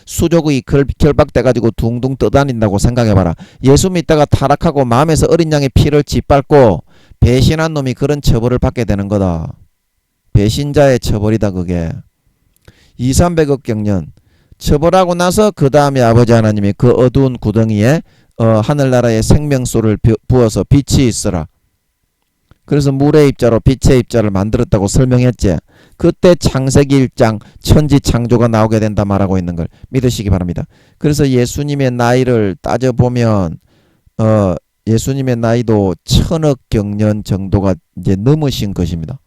수족이 결박돼가지고 둥둥 떠다닌다고 생각해봐라. 예수 믿다가 타락하고 마음에서 어린 양의 피를 짓밟고 배신한 놈이 그런 처벌을 받게 되는 거다. 배신자의 처벌이다 그게. 2,300억 경년 처벌하고 나서 그 다음에 아버지 하나님이 그 어두운 구덩이에 하늘나라의 생명수를 부어서 빛이 있어라. 그래서 물의 입자로 빛의 입자를 만들었다고 설명했지. 그때 창세기 1장 천지 창조가 나오게 된다 말하고 있는 걸 믿으시기 바랍니다. 그래서 예수님의 나이를 따져보면 예수님의 나이도 1,000억 경년 정도가 이제 넘으신 것입니다.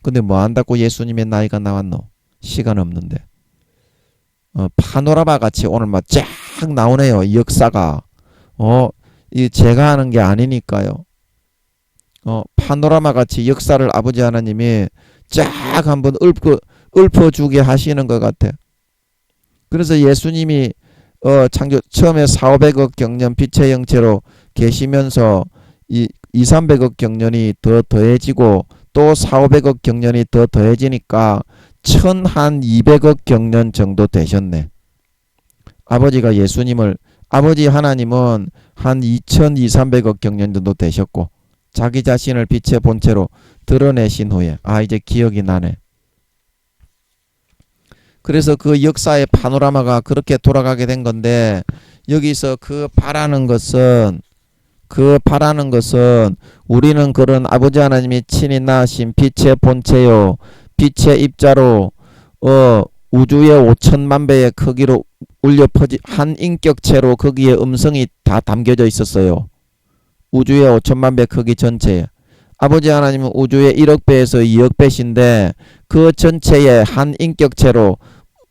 근데 뭐 한다고 예수님의 나이가 나왔노? 시간 없는데. 파노라마 같이 오늘 막 쫙 나오네요. 역사가. 이 제가 하는 게 아니니까요. 파노라마 같이 역사를 아버지 하나님이 쫙 한번 읊어주게 하시는 것 같아. 그래서 예수님이 창조 처음에 4,500억 경년 빛의 형체로 계시면서 2,300억 경년이 더 더해지고 또 4,500억 경년이 더 더해지니까 1,200억 경년 정도 되셨네. 아버지가 예수님을 아버지 하나님은 한 2,200~300억 경년 정도 되셨고 자기 자신을 빛의 본체로 드러내신 후에 이제 기억이 나네. 그래서 그 역사의 파노라마가 그렇게 돌아가게 된 건데 여기서 그 바라는 것은 우리는 그런 아버지 하나님이 친히 낳으신 빛의 본체요 빛의 입자로 우주의 5천만 배의 크기로 울려 퍼진 한 인격체로 거기에 음성이 다 담겨져 있었어요. 우주의 5천만 배 크기 전체에 아버지 하나님은 우주의 1억 배에서 2억 배신데 그 전체에 한 인격체로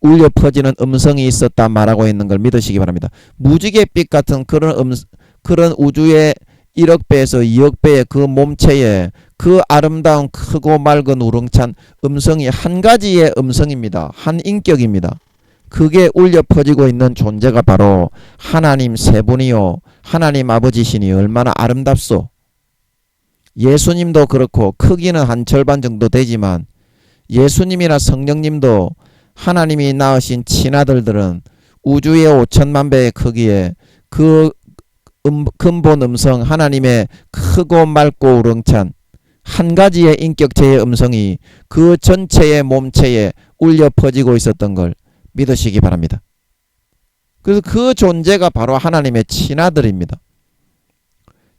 울려 퍼지는 음성이 있었다 말하고 있는 걸 믿으시기 바랍니다. 무지갯빛 같은 그런 우주의 1억 배에서 2억 배의 그 몸체에 그 아름다운 크고 맑은 우렁찬 음성이 한 가지의 음성입니다. 한 인격입니다. 그게 울려 퍼지고 있는 존재가 바로 하나님 세 분이요 하나님 아버지시니 얼마나 아름답소. 예수님도 그렇고 크기는 한 절반 정도 되지만 예수님이나 성령님도 하나님이 낳으신 친아들들은 우주의 5천만 배의 크기에 그 근본 음성 하나님의 크고 맑고 우렁찬 한 가지의 인격체의 음성이 그 전체의 몸체에 울려 퍼지고 있었던 걸 믿으시기 바랍니다. 그래서 그 존재가 바로 하나님의 친아들입니다.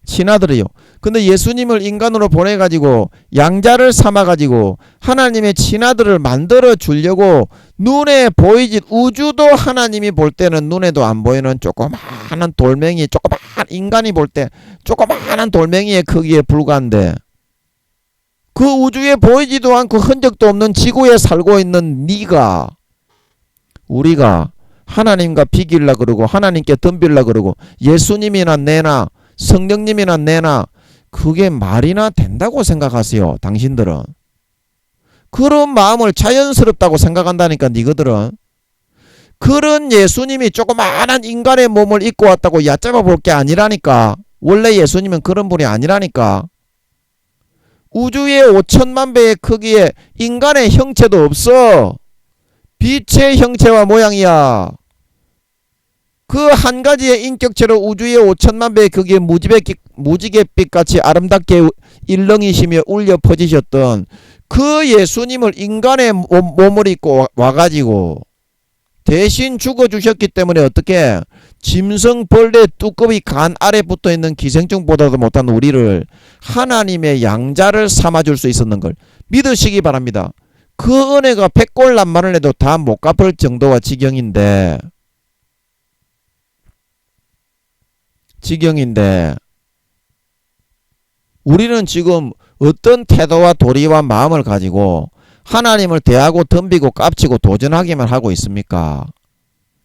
친아들이요. 근데 예수님을 인간으로 보내가지고 양자를 삼아가지고 하나님의 친아들을 만들어 주려고 눈에 보이지 우주도 하나님이 볼 때는 눈에도 안 보이는 조그마한 돌멩이 조그마한 인간이 볼 때 조그마한 돌멩이의 크기에 불과한데 그 우주에 보이지도 않고 흔적도 없는 지구에 살고 있는 네가 우리가 하나님과 비길라 그러고 하나님께 덤빌라 그러고 예수님이나 내나 성령님이나 내나 그게 말이나 된다고 생각하세요. 당신들은 그런 마음을 자연스럽다고 생각한다니까. 니거들은 그런 예수님이 조그마한 인간의 몸을 입고 왔다고 얕잡아 볼 게 아니라니까. 원래 예수님은 그런 분이 아니라니까. 우주의 5천만 배의 크기에 인간의 형체도 없어. 빛의 형체와 모양이야. 그 한 가지의 인격체로 우주의 5천만 배의 크기에 무지갯빛같이 아름답게 일렁이시며 울려 퍼지셨던 그 예수님을 인간의 몸을 입고 와가지고 대신 죽어주셨기 때문에 어떻게 짐승벌레 뚜껑이 간 아래 붙어있는 기생충보다도 못한 우리를 하나님의 양자를 삼아줄 수 있었는 걸 믿으시기 바랍니다. 그 은혜가 백골난만을 해도 다 못 갚을 정도와 지경인데 우리는 지금 어떤 태도와 도리와 마음을 가지고 하나님을 대하고 덤비고 깝치고 도전하기만 하고 있습니까?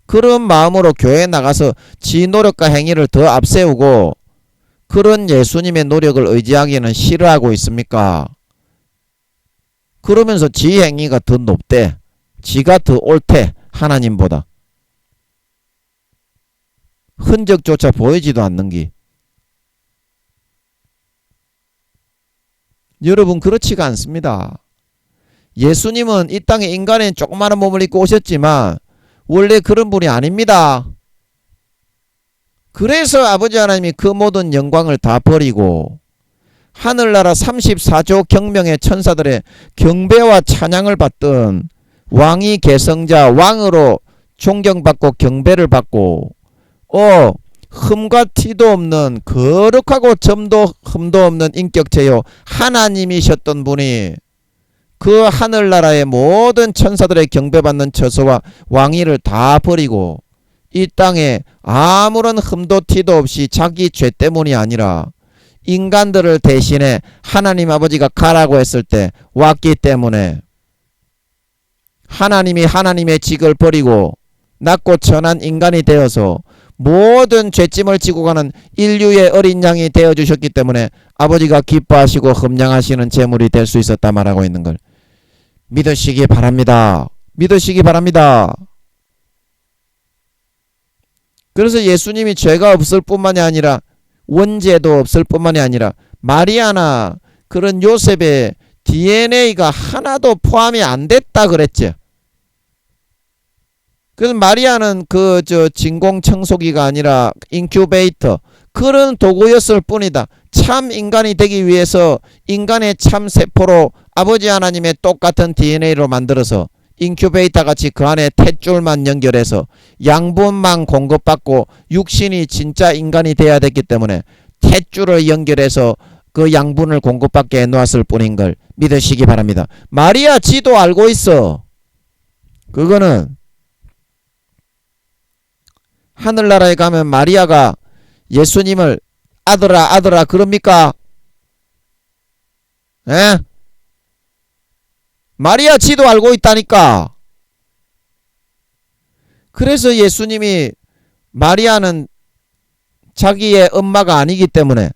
그런 마음으로 교회에 나가서 지 노력과 행위를 더 앞세우고 그런 예수님의 노력을 의지하기는 싫어하고 있습니까? 그러면서 지 행위가 더 높대. 지가 더 옳대. 하나님보다. 흔적조차 보이지도 않는 기. 여러분 그렇지가 않습니다. 예수님은 이 땅에 인간의 조그마한 몸을 입고 오셨지만 원래 그런 분이 아닙니다. 그래서 아버지 하나님이 그 모든 영광을 다 버리고 하늘나라 34조 경명의 천사들의 경배와 찬양을 받던 왕이 계성자 왕으로 존경받고 경배를 받고 흠과 티도 없는 거룩하고 점도 흠도 없는 인격체요 하나님이셨던 분이 그 하늘나라의 모든 천사들의 경배받는 처소와 왕위를 다 버리고 이 땅에 아무런 흠도 티도 없이 자기 죄 때문이 아니라 인간들을 대신해 하나님 아버지가 가라고 했을 때 왔기 때문에 하나님이 하나님의 직을 버리고 낮고 천한 인간이 되어서 모든 죄짐을 지고 가는 인류의 어린 양이 되어주셨기 때문에 아버지가 기뻐하시고 흠양하시는 제물이 될 수 있었다 말하고 있는 걸 믿으시기 바랍니다. 믿으시기 바랍니다. 그래서 예수님이 죄가 없을 뿐만이 아니라 원죄도 없을 뿐만이 아니라 마리아나 그런 요셉의 DNA가 하나도 포함이 안 됐다 그랬죠. 그래서 마리아는 진공 청소기가 아니라 인큐베이터 그런 도구였을 뿐이다. 참 인간이 되기 위해서 인간의 참 세포로 아버지 하나님의 똑같은 DNA로 만들어서 인큐베이터 같이 그 안에 탯줄만 연결해서 양분만 공급받고 육신이 진짜 인간이 돼야 됐기 때문에 탯줄을 연결해서 그 양분을 공급받게 해놓았을 뿐인 걸 믿으시기 바랍니다. 마리아 지도 알고 있어. 그거는 하늘나라에 가면 마리아가 예수님을 아들아 그럽니까? 에? 마리아 지도 알고 있다니까. 그래서 예수님이 마리아는 자기의 엄마가 아니기 때문에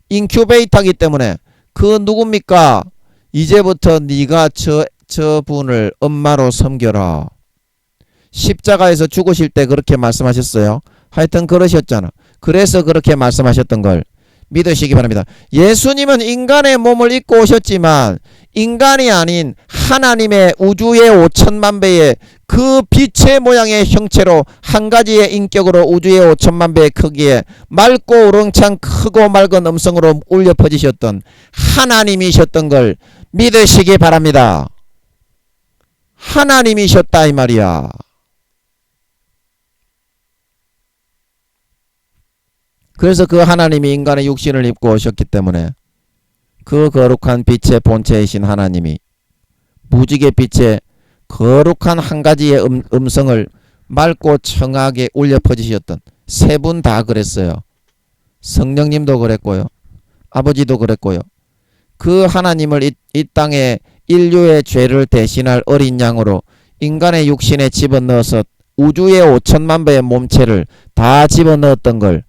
인큐베이터이기 때문에 그 누굽니까? 이제부터 네가 저 분을 엄마로 섬겨라. 십자가에서 죽으실 때 그렇게 말씀하셨어요. 하여튼 그러셨잖아. 그래서 그렇게 말씀하셨던 걸 믿으시기 바랍니다. 예수님은 인간의 몸을 입고 오셨지만 인간이 아닌 하나님의 우주의 5천만 배의 그 빛의 모양의 형체로 한 가지의 인격으로 우주의 5천만 배의 크기에 맑고 우렁찬 크고 맑은 음성으로 울려 퍼지셨던 하나님이셨던 걸 믿으시기 바랍니다. 하나님이셨다 이 말이야. 그래서 그 하나님이 인간의 육신을 입고 오셨기 때문에 그 거룩한 빛의 본체이신 하나님이 무지개 빛의 거룩한 한 가지의 음성을 맑고 청하게 울려 퍼지셨던 세 분 다 그랬어요. 성령님도 그랬고요. 아버지도 그랬고요. 그 하나님을 이 땅에 인류의 죄를 대신할 어린 양으로 인간의 육신에 집어넣어서 우주의 5천만 배의 몸체를 다 집어넣었던 걸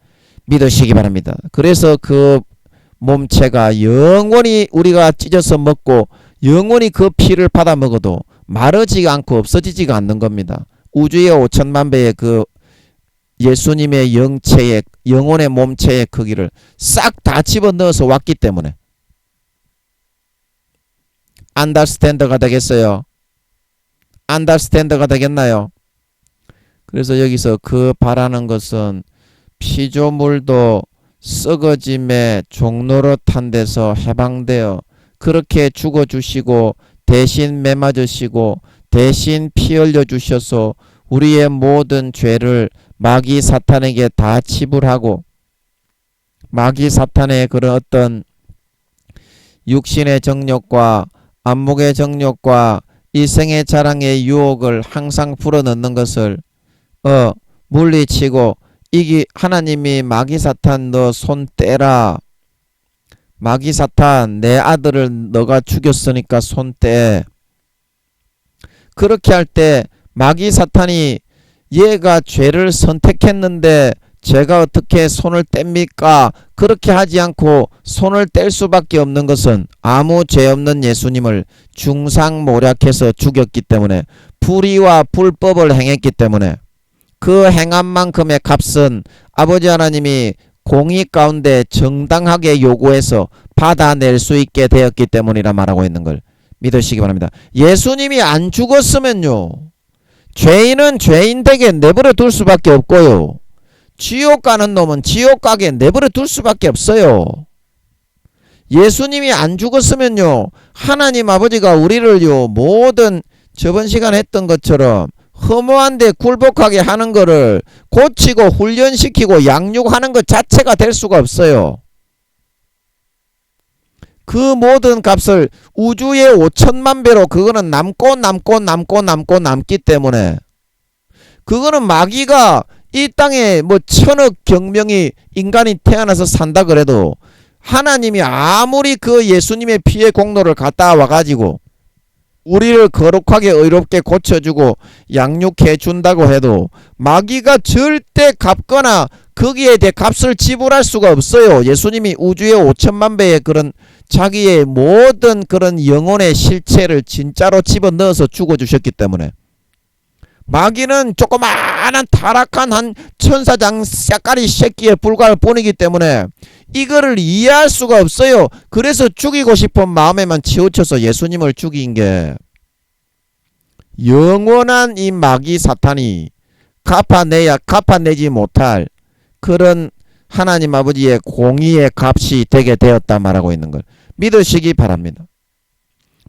믿으시기 바랍니다. 그래서 그 몸체가 영원히 우리가 찢어서 먹고 영원히 그 피를 받아 먹어도 마르지가 않고 없어지지가 않는 겁니다. 우주의 5천만 배의 그 예수님의 영체의 영혼의 몸체의 크기를 싹 다 집어넣어서 왔기 때문에 안더스탠더가 되겠어요? 안더스탠더가 되겠나요? 그래서 여기서 그 바라는 것은 피조물도 썩어짐의 종노릇한 데서 해방되어 그렇게 죽어주시고 대신 매맞으시고 대신 피 흘려주셔서 우리의 모든 죄를 마귀 사탄에게 다 치불하고 마귀 사탄의 그런 어떤 육신의 정욕과 안목의 정욕과 이생의 자랑의 유혹을 항상 불어넣는 것을 물리치고 하나님이 마귀 사탄 너 손 떼라. 마귀 사탄 내 아들을 너가 죽였으니까 손 떼. 그렇게 할 때 마귀 사탄이 얘가 죄를 선택했는데 제가 어떻게 손을 뗍니까? 그렇게 하지 않고 손을 뗄 수밖에 없는 것은 아무 죄 없는 예수님을 중상모략해서 죽였기 때문에, 불의와 불법을 행했기 때문에, 그 행함만큼의 값은 아버지 하나님이 공의 가운데 정당하게 요구해서 받아낼 수 있게 되었기 때문이라 말하고 있는 걸 믿으시기 바랍니다. 예수님이 안 죽었으면요, 죄인은 죄인 되게 내버려 둘 수밖에 없고요, 지옥 가는 놈은 지옥 가게 내버려 둘 수밖에 없어요. 예수님이 안 죽었으면요, 하나님 아버지가 우리를요, 모든 저번 시간에 했던 것처럼 허무한데 굴복하게 하는 거를 고치고 훈련시키고 양육하는 것 자체가 될 수가 없어요. 그 모든 값을 우주의 5천만 배로 그거는 남기 때문에, 그거는 마귀가 이 땅에 뭐 천억 경명이 인간이 태어나서 산다 그래도 하나님이 아무리 그 예수님의 피의 공로를 갖다 와가지고 우리를 거룩하게 의롭게 고쳐주고 양육해 준다고 해도 마귀가 절대 갚거나 거기에 대해 값을 지불할 수가 없어요. 예수님이 우주의 5천만 배의 그런 자기의 모든 그런 영혼의 실체를 진짜로 집어넣어서 죽어주셨기 때문에, 마귀는 조그마한 타락한 한 천사장 싹가리 새끼에 불과할 뿐이기 때문에 이거를 이해할 수가 없어요. 그래서 죽이고 싶은 마음에만 치우쳐서 예수님을 죽인 게, 영원한 이 마귀 사탄이 갚아내지 못할 그런 하나님 아버지의 공의의 값이 되게 되었다 말하고 있는 걸 믿으시기 바랍니다.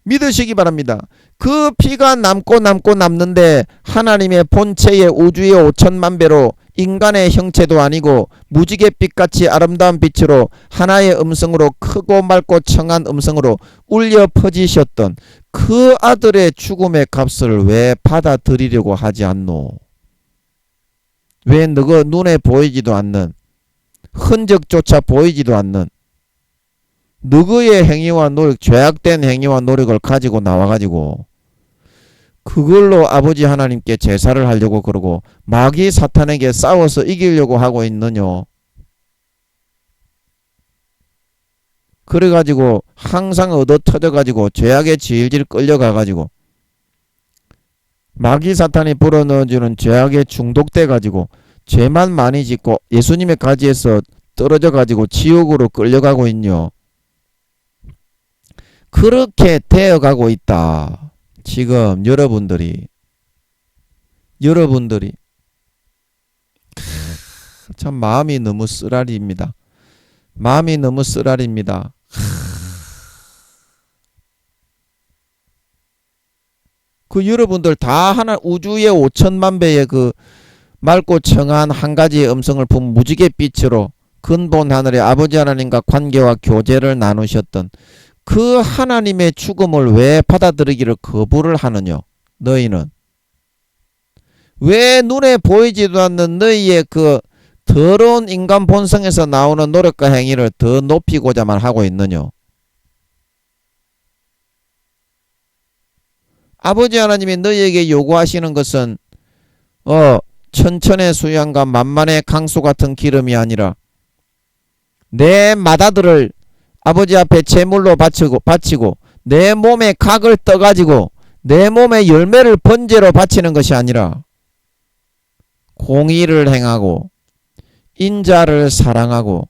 믿으시기 바랍니다. 그 피가 남는데 하나님의 본체의 우주의 5천만 배로 인간의 형체도 아니고 무지갯빛같이 아름다운 빛으로 하나의 음성으로, 크고 맑고 청한 음성으로 울려 퍼지셨던 그 아들의 죽음의 값을 왜 받아들이려고 하지 않노? 왜 너가 눈에 보이지도 않는, 흔적조차 보이지도 않는 너의 행위와 노력, 죄악된 행위와 노력을 가지고 나와가지고 그걸로 아버지 하나님께 제사를 하려고 그러고 마귀 사탄에게 싸워서 이기려고 하고 있느냐? 그래가지고 항상 얻어 터져가지고 죄악에 질질 끌려가가지고 마귀 사탄이 불어넣어주는 죄악에 중독돼가지고 죄만 많이 짓고 예수님의 가지에서 떨어져가지고 지옥으로 끌려가고 있뇨. 그렇게 되어가고 있다. 지금 여러분들이 참 마음이 너무 쓰라립니다. 마음이 너무 쓰라립니다. 그 여러분들 다 하나 우주의 5천만 배의 그 맑고 청한 한 가지의 음성을 본 무지갯빛으로 근본 하늘의 아버지 하나님과 관계와 교제를 나누셨던 그 하나님의 죽음을 왜 받아들이기를 거부를 하느냐? 너희는 왜 눈에 보이지도 않는 너희의 그 더러운 인간 본성에서 나오는 노력과 행위를 더 높이고자만 하고 있느냐? 아버지 하나님이 너희에게 요구하시는 것은 천천의 수양과 만만의 강수 같은 기름이 아니라 내 맏아들을 아버지 앞에 제물로 바치고 내 몸에 각을 떠가지고 내 몸에 열매를 번제로 바치는 것이 아니라 공의를 행하고 인자를 사랑하고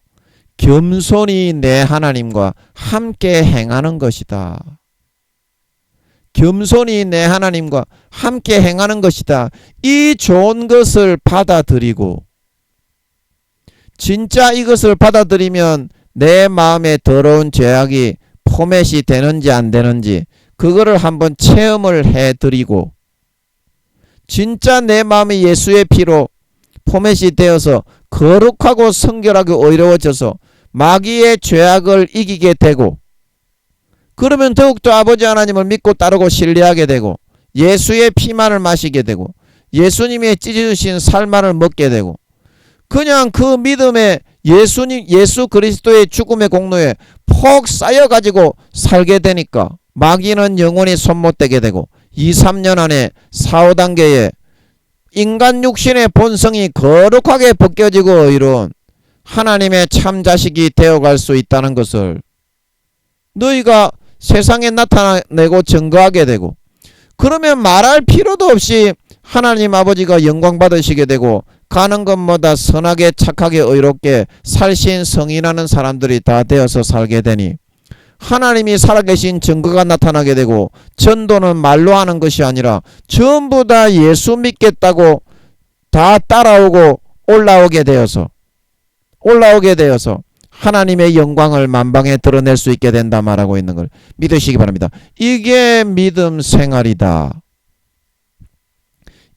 겸손히 내 하나님과 함께 행하는 것이다. 겸손히 내 하나님과 함께 행하는 것이다. 이 좋은 것을 받아들이고 진짜 이것을 받아들이면 내 마음에 더러운 죄악이 포맷이 되는지 안 되는지 그거를 한번 체험을 해드리고 진짜 내 마음이 예수의 피로 포맷이 되어서 거룩하고 성결하고 의로워져서 마귀의 죄악을 이기게 되고 그러면 더욱더 아버지 하나님을 믿고 따르고 신뢰하게 되고 예수의 피만을 마시게 되고 예수님의 찢어주신 살만을 먹게 되고 그냥 그 믿음에 예수 그리스도의 죽음의 공로에 폭 쌓여가지고 살게 되니까 마귀는 영원히 손 못 대게 되고 2, 3년 안에 4, 5단계의 인간 육신의 본성이 거룩하게 벗겨지고 이룬 하나님의 참 자식이 되어갈 수 있다는 것을 너희가 세상에 나타내고 증거하게 되고, 그러면 말할 필요도 없이 하나님 아버지가 영광 받으시게 되고 가는 것마다 선하게 착하게 의롭게 살신 성인하는 사람들이 다 되어서 살게 되니 하나님이 살아계신 증거가 나타나게 되고, 전도는 말로 하는 것이 아니라 전부 다 예수 믿겠다고 다 따라오고 올라오게 되어서 하나님의 영광을 만방에 드러낼 수 있게 된다 말하고 있는 걸 믿으시기 바랍니다. 이게 믿음 생활이다.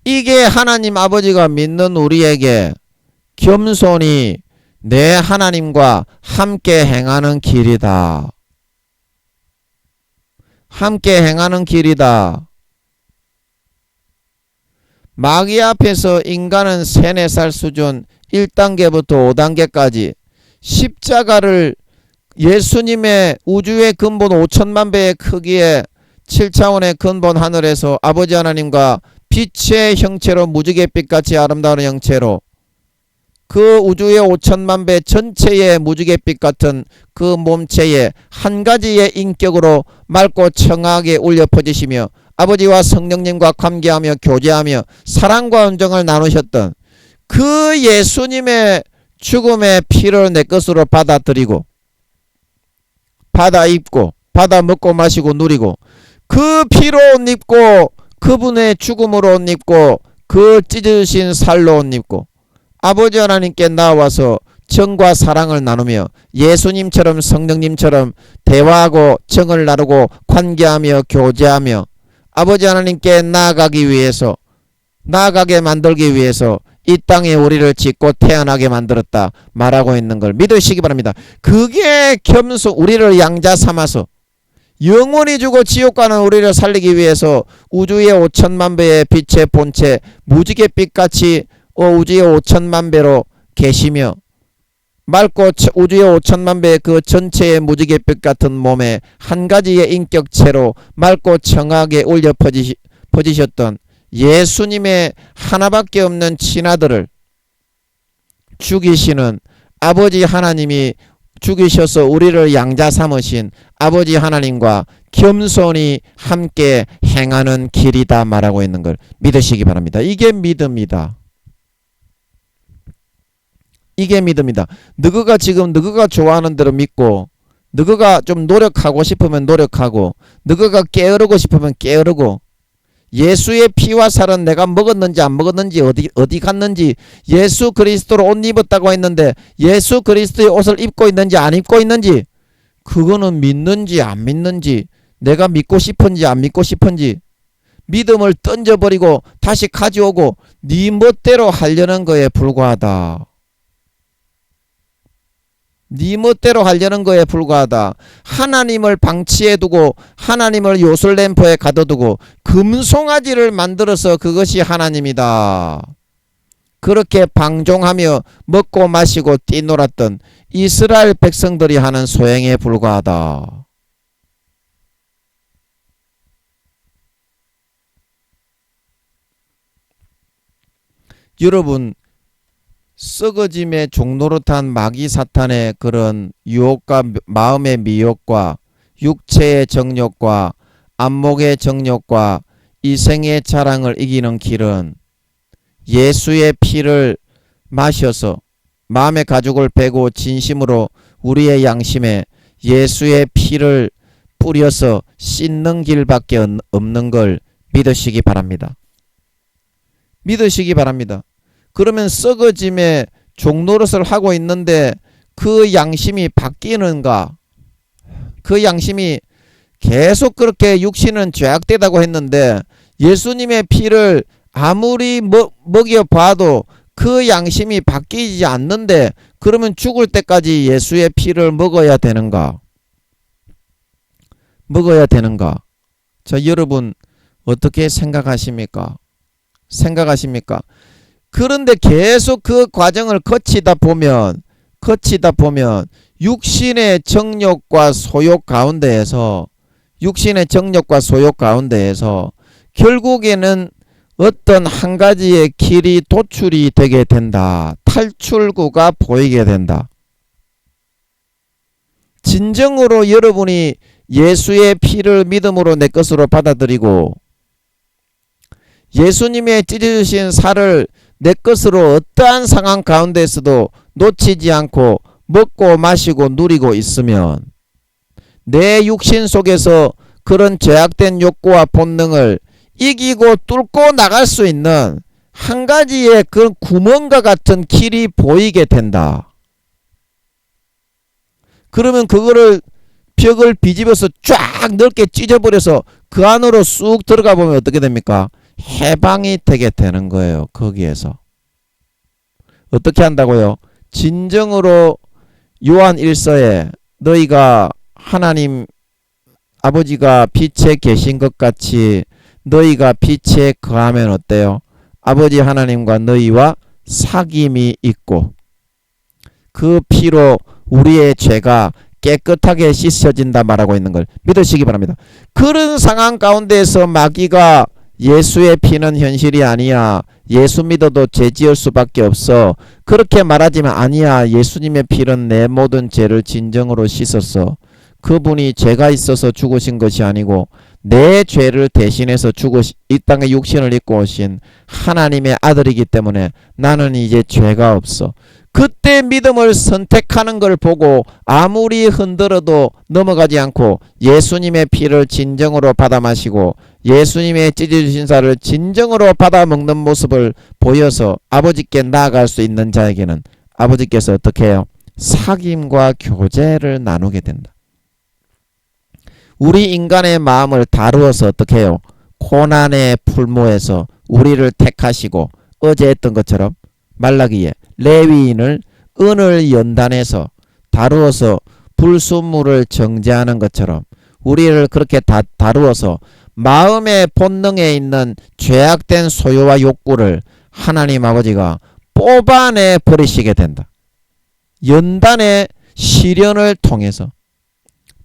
이게 하나님 아버지가 믿는 우리에게 겸손히 내 하나님과 함께 행하는 길이다. 함께 행하는 길이다. 마귀 앞에서 인간은 3, 4살 수준 1단계부터 5단계까지 십자가를 예수님의 우주의 근본 5천만 배의 크기의 7차원의 근본 하늘에서 아버지 하나님과 빛의 형체로 무지갯빛같이 아름다운 형체로 그 우주의 5천만 배 전체의 무지갯빛 같은 그 몸체에 한 가지의 인격으로 맑고 청하게 울려 퍼지시며 아버지와 성령님과 관계하며 교제하며 사랑과 온정을 나누셨던 그 예수님의 죽음의 피를 내 것으로 받아들이고 받아 입고 받아 먹고 마시고 누리고 그 피로 옷 입고 그분의 죽음으로 옷 입고 그 찢으신 살로 옷 입고 아버지 하나님께 나와서 정과 사랑을 나누며 예수님처럼 성령님처럼 대화하고 정을 나누고 관계하며 교제하며 아버지 하나님께 나아가게 만들기 위해서 이 땅에 우리를 짓고 태어나게 만들었다 말하고 있는 걸 믿으시기 바랍니다. 그게 겸손, 우리를 양자 삼아서 영원히 주고 지옥 가는 우리를 살리기 위해서 우주의 5천만 배의 빛의 본체 무지갯빛같이 우주의 5천만 배로 계시며 맑고 우주의 5천만 배의 그 전체의 무지갯빛 같은 몸에 한 가지의 인격체로 맑고 청하게 울려 퍼지셨던 예수님의 하나밖에 없는 친아들을 죽이시는 아버지 하나님이 죽이셔서 우리를 양자 삼으신 아버지 하나님과 겸손히 함께 행하는 길이다 말하고 있는 걸 믿으시기 바랍니다. 이게 믿음이다. 이게 믿음이다. 너가 지금 너가 좋아하는 대로 믿고 너가 좀 노력하고 싶으면 노력하고 너가 게으르고 싶으면 게으르고 예수의 피와 살은 내가 먹었는지 안 먹었는지 어디 갔는지 예수 그리스도로 옷 입었다고 했는데 예수 그리스도의 옷을 입고 있는지 안 입고 있는지 그거는 믿는지 안 믿는지 내가 믿고 싶은지 안 믿고 싶은지 믿음을 던져버리고 다시 가져오고 네 멋대로 하려는 거에 불과하다. 네 멋대로 하려는 거에 불과하다. 하나님을 방치해두고 하나님을 요술램프에 가둬두고 금송아지를 만들어서 그것이 하나님이다. 그렇게 방종하며 먹고 마시고 뛰놀았던 이스라엘 백성들이 하는 소행에 불과하다. 여러분, 썩어짐의 종노릇한 마귀 사탄의 그런 유혹과 마음의 미혹과 육체의 정욕과 안목의 정욕과 이생의 자랑을 이기는 길은 예수의 피를 마셔서 마음의 가죽을 베고 진심으로 우리의 양심에 예수의 피를 뿌려서 씻는 길밖에 없는 걸 믿으시기 바랍니다. 믿으시기 바랍니다. 그러면 썩어짐의 종노릇을 하고 있는데 그 양심이 바뀌는가? 그 양심이 계속 그렇게 육신은 죄악되다고 했는데 예수님의 피를 아무리 먹여봐도 그 양심이 바뀌지 않는데 그러면 죽을 때까지 예수의 피를 먹어야 되는가? 먹어야 되는가? 자, 여러분 어떻게 생각하십니까? 그런데 계속 그 과정을 거치다 보면 육신의 정욕과 소욕 가운데에서 결국에는 어떤 한 가지의 길이 도출이 되게 된다. 탈출구가 보이게 된다. 진정으로 여러분이 예수의 피를 믿음으로 내 것으로 받아들이고 예수님의 찢어주신 살을 내 것으로 어떠한 상황 가운데서도 놓치지 않고 먹고 마시고 누리고 있으면 내 육신 속에서 그런 죄악된 욕구와 본능을 이기고 뚫고 나갈 수 있는 한 가지의 그런 구멍과 같은 길이 보이게 된다. 그러면 그거를 벽을 비집어서 쫙 넓게 찢어버려서 그 안으로 쑥 들어가 보면 어떻게 됩니까? 해방이 되게 되는 거예요. 거기에서. 어떻게 한다고요? 진정으로 요한 1서에 너희가 하나님 아버지가 빛에 계신 것 같이 너희가 빛에 거하면 어때요? 아버지 하나님과 너희와 사귐이 있고 그 피로 우리의 죄가 깨끗하게 씻어진다 말하고 있는 걸 믿으시기 바랍니다. 그런 상황 가운데에서 마귀가 예수의 피는 현실이 아니야. 예수 믿어도 죄 지을 수밖에 없어. 그렇게 말하지만 아니야. 예수님의 피는 내 모든 죄를 진정으로 씻었어. 그분이 죄가 있어서 죽으신 것이 아니고 내 죄를 대신해서 이 땅에 육신을 입고 오신 하나님의 아들이기 때문에 나는 이제 죄가 없어. 그때 믿음을 선택하는 걸 보고 아무리 흔들어도 넘어가지 않고 예수님의 피를 진정으로 받아 마시고 예수님의 찢어주신 살을 진정으로 받아 먹는 모습을 보여서 아버지께 나아갈 수 있는 자에게는 아버지께서 어떻게 해요? 사귐과 교제를 나누게 된다. 우리 인간의 마음을 다루어서 어떻게 해요? 고난의 풀모에서 우리를 택하시고 어제 했던 것처럼 말라기에 레위인을 은을 연단해서 다루어서 불순물을 정죄하는 것처럼 우리를 그렇게 다루어서 마음의 본능에 있는 죄악된 소유와 욕구를 하나님 아버지가 뽑아내 버리시게 된다. 연단의 시련을 통해서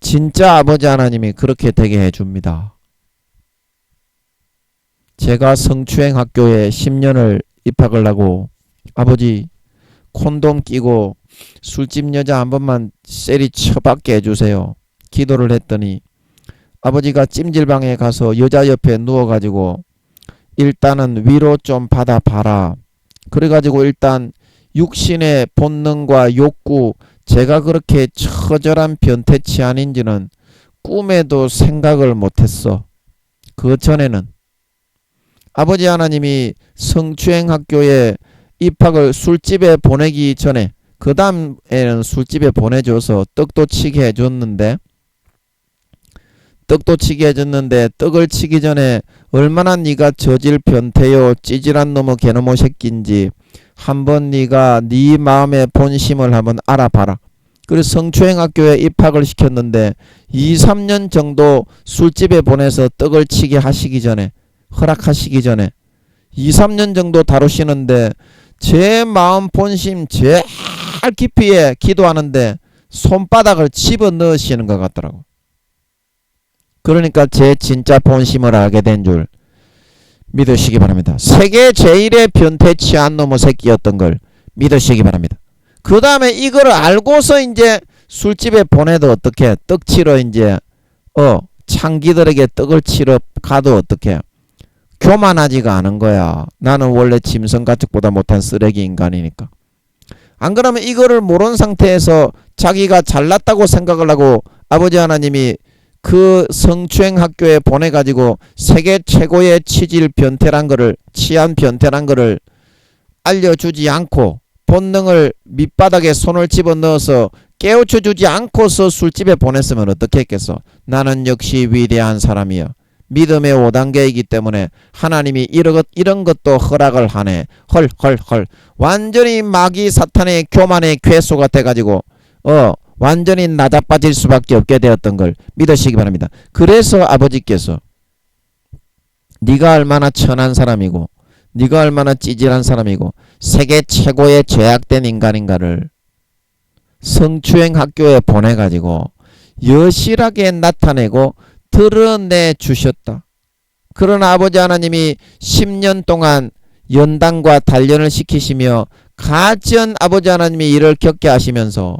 진짜 아버지 하나님이 그렇게 되게 해줍니다. 제가 성추행 학교에 10년을 입학을 하고 아버지 콘돔 끼고 술집 여자 한 번만 세리 쳐박게 해주세요. 기도를 했더니 아버지가 찜질방에 가서 여자 옆에 누워가지고 일단은 위로 좀 받아봐라. 그래가지고 일단 육신의 본능과 욕구 제가 그렇게 처절한 변태치 아닌지는 꿈에도 생각을 못했어. 그 전에는 아버지 하나님이 성추행 학교에 입학을 술집에 보내기 전에 그 다음에는 술집에 보내줘서 떡도 치게 해줬는데 떡을 치기 전에 얼마나 네가 저질 변태요 찌질한 놈의 개놈의 새끼인지 한번 네가 네 마음의 본심을 한번 알아봐라. 그래서 성추행학교에 입학을 시켰는데 2-3년 정도 술집에 보내서 떡을 치게 하시기 전에 허락하시기 전에 2-3년 정도 다루시는데 제 마음 본심 제일 깊이에 기도하는데 손바닥을 집어넣으시는 것 같더라고. 그러니까 제 진짜 본심을 알게 된 줄 믿으시기 바랍니다. 세계 제일의 변태치한 놈의 새끼였던 걸 믿으시기 바랍니다. 그 다음에 이걸 알고서 이제 술집에 보내도 어떻게 떡 치러 이제 창기들에게 떡을 치러 가도 어떻게 교만하지가 않은 거야. 나는 원래 짐승가축보다 못한 쓰레기 인간이니까. 안 그러면 이거를 모르는 상태에서 자기가 잘났다고 생각을 하고 아버지 하나님이 그 성추행 학교에 보내가지고 세계 최고의 치질 변태란 거를 치안 변태란 거를 알려주지 않고 본능을 밑바닥에 손을 집어넣어서 깨우쳐주지 않고서 술집에 보냈으면 어떻게 했겠어? 나는 역시 위대한 사람이야. 믿음의 5단계이기 때문에 하나님이 이런 것도 허락을 하네. 헐 완전히 마귀 사탄의 교만의 괴수가 돼가지고 완전히 낮아빠질 수밖에 없게 되었던 걸 믿으시기 바랍니다. 그래서 아버지께서 네가 얼마나 천한 사람이고 네가 얼마나 찌질한 사람이고 세계 최고의 죄악된 인간인가를 성추행 학교에 보내가지고 여실하게 나타내고 드러내 주셨다. 그러나 아버지 하나님이 10년 동안 연단과 단련을 시키시며 가전 아버지 하나님이 이를 겪게 하시면서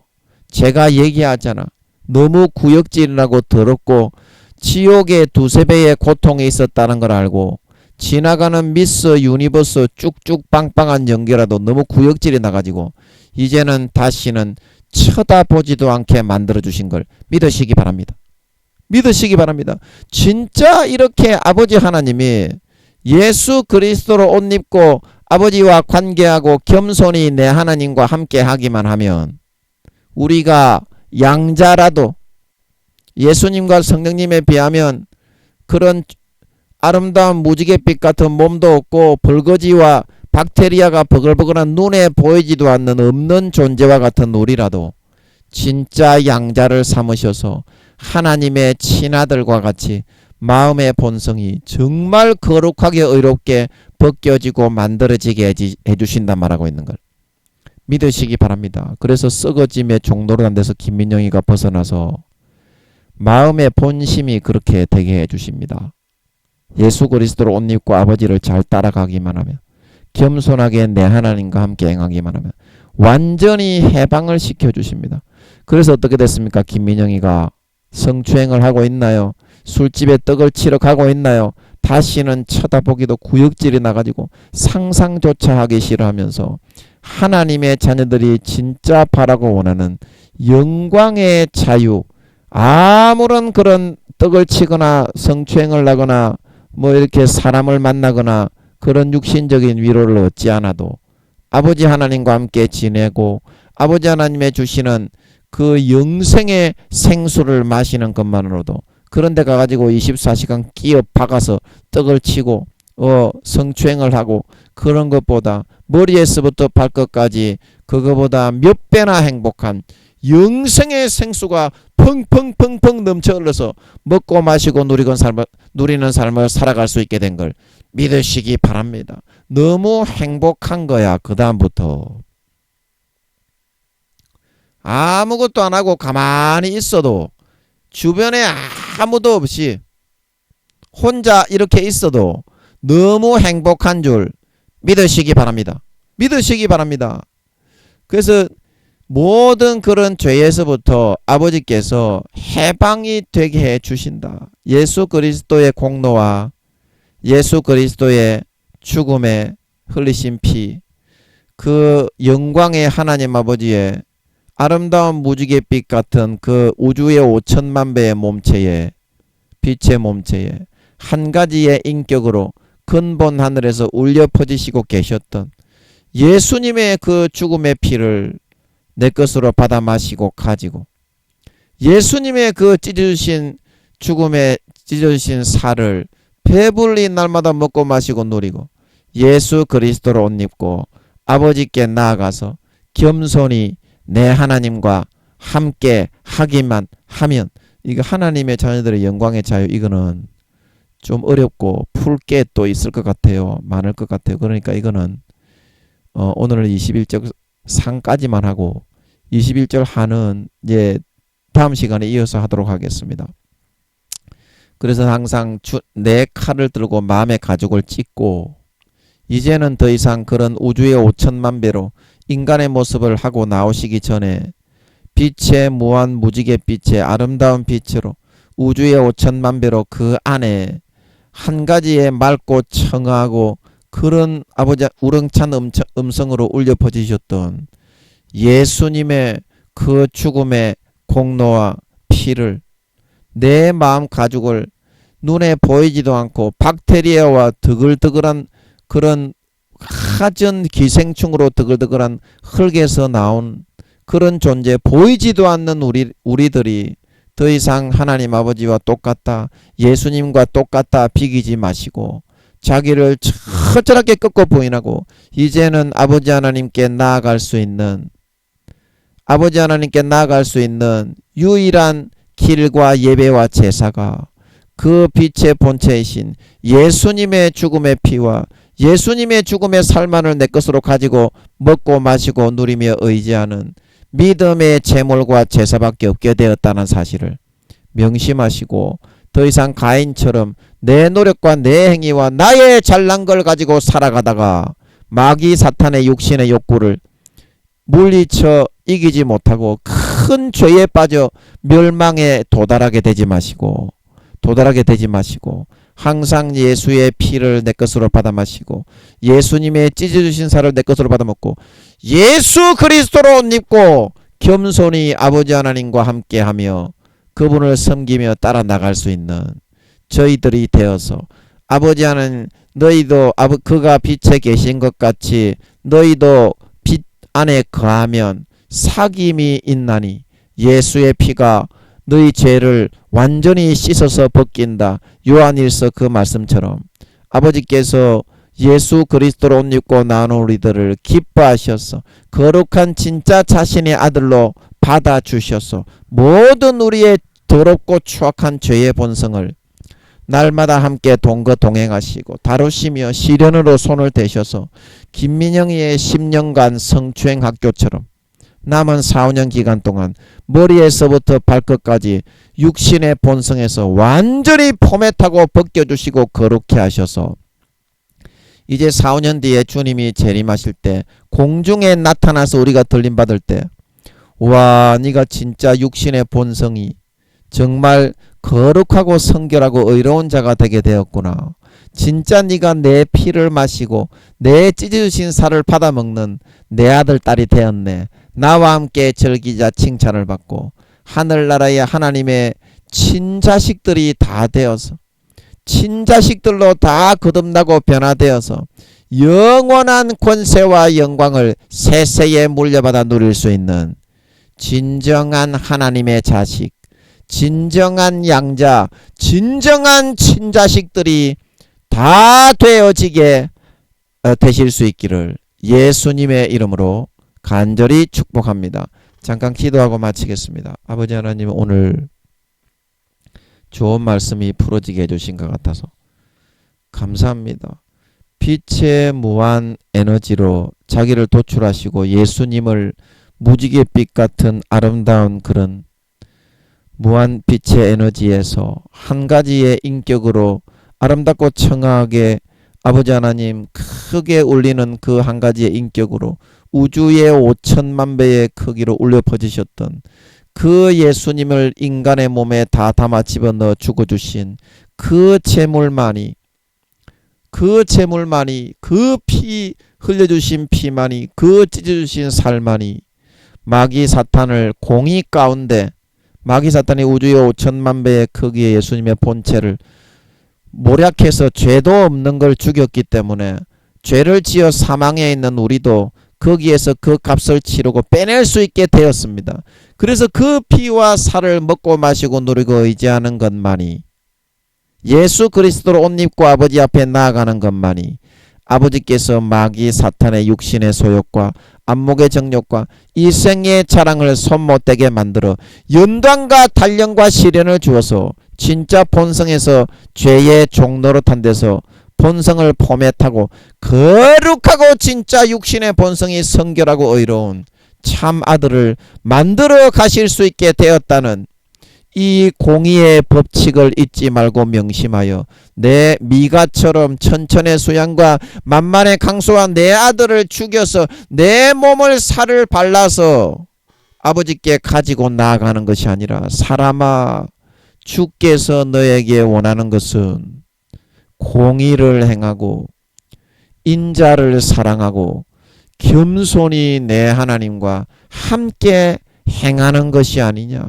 제가 얘기하잖아. 너무 구역질이라고 더럽고 지옥의 두세 배의 고통이 있었다는 걸 알고 지나가는 미스 유니버스 쭉쭉 빵빵한 연기라도 너무 구역질이 나가지고 이제는 다시는 쳐다보지도 않게 만들어주신 걸 믿으시기 바랍니다. 믿으시기 바랍니다. 진짜 이렇게 아버지 하나님이 예수 그리스도로 옷 입고 아버지와 관계하고 겸손히 내 하나님과 함께 하기만 하면 우리가 양자라도 예수님과 성령님에 비하면 그런 아름다운 무지갯빛 같은 몸도 없고 벌거지와 박테리아가 버글버글한 눈에 보이지도 않는 없는 존재와 같은 우리라도 진짜 양자를 삼으셔서 하나님의 친아들과 같이 마음의 본성이 정말 거룩하게 의롭게 벗겨지고 만들어지게 해주신단 말하고 있는 걸 믿으시기 바랍니다. 그래서 썩어짐의 종로로 안 돼서 김민영이가 벗어나서 마음의 본심이 그렇게 되게 해주십니다. 예수 그리스도로 옷 입고 아버지를 잘 따라가기만 하면 겸손하게 내 하나님과 함께 행하기만 하면 완전히 해방을 시켜주십니다. 그래서 어떻게 됐습니까? 김민영이가 성추행을 하고 있나요? 술집에 떡을 치러 가고 있나요? 다시는 쳐다보기도 구역질이 나가지고 상상조차 하기 싫어하면서 하나님의 자녀들이 진짜 바라고 원하는 영광의 자유, 아무런 그런 떡을 치거나 성추행을 하거나 뭐 이렇게 사람을 만나거나 그런 육신적인 위로를 얻지 않아도 아버지 하나님과 함께 지내고 아버지 하나님의 주시는 그 영생의 생수를 마시는 것만으로도 그런데 가가지고 24시간 끼어 박아서 떡을 치고 성추행을 하고 그런 것보다 머리에서부터 발끝까지 그거보다 몇 배나 행복한 영생의 생수가 펑펑펑펑 넘쳐 흘러서 먹고 마시고 누리는 삶을 살아갈 수 있게 된 걸 믿으시기 바랍니다. 너무 행복한 거야. 그 다음부터 아무것도 안 하고 가만히 있어도 주변에 아무도 없이 혼자 이렇게 있어도 너무 행복한 줄 믿으시기 바랍니다. 믿으시기 바랍니다. 그래서 모든 그런 죄에서부터 아버지께서 해방이 되게 해 주신다. 예수 그리스도의 공로와 예수 그리스도의 죽음에 흘리신 피, 그 영광의 하나님 아버지의 아름다운 무지갯빛 같은 그 우주의 5천만 배의 몸체에 빛의 몸체에 한 가지의 인격으로 근본 하늘에서 울려 퍼지시고 계셨던 예수님의 그 죽음의 피를 내 것으로 받아 마시고 가지고 예수님의 그 찢어주신 죽음에 찢어주신 살을 배불리 날마다 먹고 마시고 누리고 예수 그리스도로 옷 입고 아버지께 나아가서 겸손히 내 하나님과 함께 하기만 하면 이거 하나님의 자녀들의 영광의 자유 이거는 좀 어렵고 풀 게 또 있을 것 같아요. 많을 것 같아요. 그러니까 이거는 오늘 21절 상까지만 하고 21절 하는 이제 다음 시간에 이어서 하도록 하겠습니다. 그래서 항상 내 칼을 들고 마음의 가죽을 찢고 이제는 더 이상 그런 우주의 5천만 배로 인간의 모습을 하고 나오시기 전에 빛의 무한 무지개 빛의 아름다운 빛으로 우주의 5천만 배로 그 안에 한 가지의 맑고 청아하고 그런 아버지 우렁찬 음성으로 울려 퍼지셨던 예수님의 그 죽음의 공로와 피를 내 마음 가죽을 눈에 보이지도 않고 박테리아와 드글드글한 그런 하전 기생충으로 드글드글한 흙에서 나온 그런 존재 보이지도 않는 우리들이 더 이상 하나님 아버지와 똑같다 예수님과 똑같다 비기지 마시고 자기를 처절하게 꺾고 부인하고 이제는 아버지 하나님께 나아갈 수 있는 유일한 길과 예배와 제사가 그 빛의 본체이신 예수님의 죽음의 피와 예수님의 죽음의 살만을 내 것으로 가지고 먹고 마시고 누리며 의지하는 믿음의 제물과 제사밖에 없게 되었다는 사실을 명심하시고 더 이상 가인처럼 내 노력과 내 행위와 나의 잘난 걸 가지고 살아가다가 마귀 사탄의 육신의 욕구를 물리쳐 이기지 못하고 큰 죄에 빠져 멸망에 도달하게 되지 마시고 항상 예수의 피를 내 것으로 받아 마시고 예수님의 찢어주신 살을 내 것으로 받아 먹고 예수 그리스도로 옷 입고 겸손히 아버지 하나님과 함께하며 그분을 섬기며 따라 나갈 수 있는 저희들이 되어서 아버지 하나님 너희도 그가 빛에 계신 것 같이 너희도 빛 안에 거하면 사귐이 있나니 예수의 피가 너희 죄를 완전히 씻어서 벗긴다. 요한일서 그 말씀처럼 아버지께서 예수 그리스도로 옷 입고 나온 우리들을 기뻐하셔서 거룩한 진짜 자신의 아들로 받아주셔서 모든 우리의 더럽고 추악한 죄의 본성을 날마다 함께 동행하시고 다루시며 시련으로 손을 대셔서 김민영이의 10년간 성추행 학교처럼 남은 4, 5년 기간 동안 머리에서부터 발끝까지 육신의 본성에서 완전히 포맷하고 벗겨주시고 거룩해 하셔서 이제 4, 5년 뒤에 주님이 재림하실 때 공중에 나타나서 우리가 들림받을 때 와, 네가 진짜 육신의 본성이 정말 거룩하고 성결하고 의로운 자가 되게 되었구나. 진짜 네가 내 피를 마시고 내 찢어주신 살을 받아먹는 내 아들 딸이 되었네. 나와 함께 즐기자 칭찬을 받고 하늘나라의 하나님의 친자식들이 다 되어서 친자식들로 다 거듭나고 변화되어서 영원한 권세와 영광을 세세에 물려받아 누릴 수 있는 진정한 하나님의 자식, 진정한 양자, 진정한 친자식들이 다 되어지게 되실 수 있기를 예수님의 이름으로 간절히 축복합니다. 잠깐 기도하고 마치겠습니다. 아버지 하나님, 오늘 좋은 말씀이 풀어지게 해주신 것 같아서 감사합니다. 빛의 무한 에너지로 자기를 도출하시고 예수님을 무지갯빛 같은 아름다운 그런 무한 빛의 에너지에서 한 가지의 인격으로 아름답고 청아하게 아버지 하나님 크게 울리는 그 한 가지의 인격으로 우주의 5천만 배의 크기로 울려 퍼지셨던 그 예수님을 인간의 몸에 다 담아 집어넣어 죽어주신 그 재물만이 그 피 흘려주신 피만이 그 찢어주신 살만이 마귀 사탄을 공의 가운데 마귀 사탄이 우주의 5천만 배의 크기의 예수님의 본체를 모략해서 죄도 없는 걸 죽였기 때문에 죄를 지어 사망에 있는 우리도 거기에서 그 값을 치르고 빼낼 수 있게 되었습니다. 그래서 그 피와 살을 먹고 마시고 누리고 의지하는 것만이 예수 그리스도로 옷 입고 아버지 앞에 나아가는 것만이 아버지께서 마귀 사탄의 육신의 소욕과 안목의 정욕과 이 생의 자랑을 손 못대게 만들어 연단과 단련과 시련을 주어서 진짜 본성에서 죄의 종노릇한 데서 본성을 포맷하고 거룩하고 진짜 육신의 본성이 성결하고 의로운 참 아들을 만들어 가실 수 있게 되었다는 이 공의의 법칙을 잊지 말고 명심하여 내 미가처럼 천천의 수양과 만만의 강소한 내 아들을 죽여서 내 몸을 살을 발라서 아버지께 가지고 나아가는 것이 아니라 사람아, 주께서 너에게 원하는 것은 공의를 행하고 인자를 사랑하고 겸손히 내 하나님과 함께 행하는 것이 아니냐.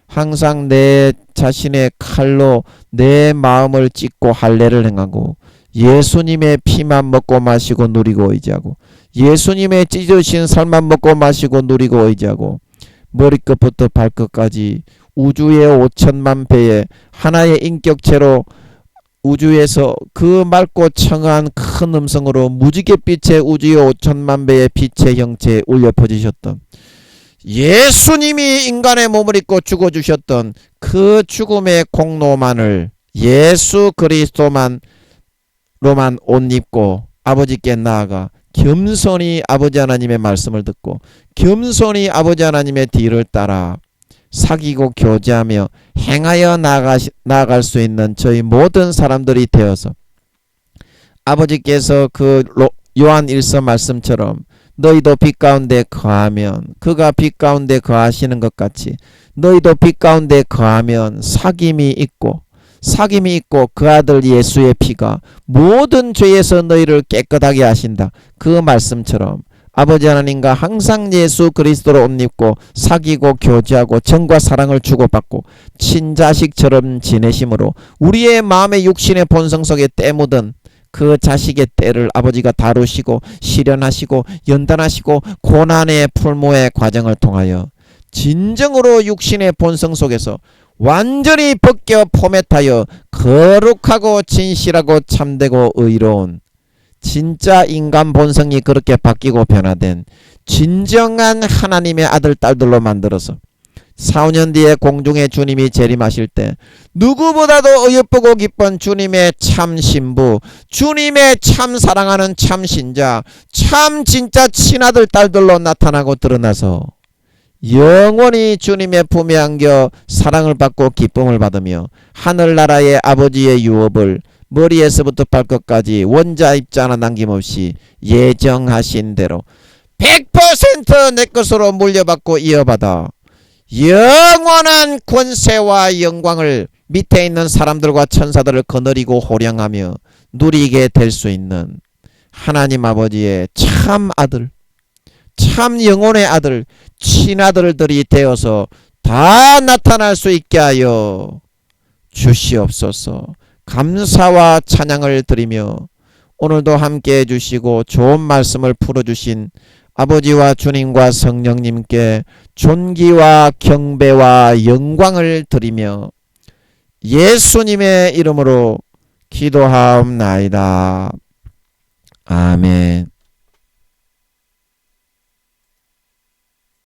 항상 내 자신의 칼로 내 마음을 찢고 할례를 행하고 예수님의 피만 먹고 마시고 누리고 의지하고 예수님의 찢어진 살만 먹고 마시고 누리고 의지하고 머리끝부터 발끝까지 우주의 5천만 배의 하나의 인격체로 우주에서 그 맑고 청아한 큰 음성으로 무지갯빛의 우주의 5천만 배의 빛의 형체에 울려 퍼지셨던 예수님이 인간의 몸을 입고 죽어주셨던 그 죽음의 공로만을 예수 그리스도만로만 옷 입고 아버지께 나아가 겸손히 아버지 하나님의 말씀을 듣고 겸손히 아버지 하나님의 뒤를 따라 사귀고 교제하며 행하여 나아갈 수 있는 저희 모든 사람들이 되어서 아버지께서 그 요한 1서 말씀처럼 너희도 빛 가운데 거하면 그가 빛 가운데 거하시는 것 같이 너희도 빛 가운데 거하면 사귐이 있고 그 아들 예수의 피가 모든 죄에서 너희를 깨끗하게 하신다. 그 말씀처럼 아버지 하나님과 항상 예수 그리스도로 옷 입고 사귀고 교제하고 정과 사랑을 주고받고 친자식처럼 지내심으로 우리의 마음의 육신의 본성 속에 때묻은 그 자식의 때를 아버지가 다루시고 실현하시고 연단하시고 고난의 풀모의 과정을 통하여 진정으로 육신의 본성 속에서 완전히 벗겨 포맷하여 거룩하고 진실하고 참되고 의로운 진짜 인간 본성이 그렇게 바뀌고 변화된 진정한 하나님의 아들 딸들로 만들어서 4, 5년 뒤에 공중에 주님이 재림하실 때 누구보다도 어여쁘고 기쁜 주님의 참 신부, 주님의 참 사랑하는 참 신자, 참 진짜 친아들 딸들로 나타나고 드러나서 영원히 주님의 품에 안겨 사랑을 받고 기쁨을 받으며 하늘나라의 아버지의 유업을 머리에서부터 발끝까지 원자 입자 하나 남김없이 예정하신 대로 100% 내 것으로 물려받고 이어받아 영원한 권세와 영광을 밑에 있는 사람들과 천사들을 거느리고 호령하며 누리게 될 수 있는 하나님 아버지의 참 아들, 참 영혼의 아들, 친아들들이 되어서 다 나타날 수 있게 하여 주시옵소서. 감사와 찬양을 드리며 오늘도 함께 해주시고 좋은 말씀을 풀어주신 아버지와 주님과 성령님께 존귀와 경배와 영광을 드리며 예수님의 이름으로 기도하옵나이다. 아멘.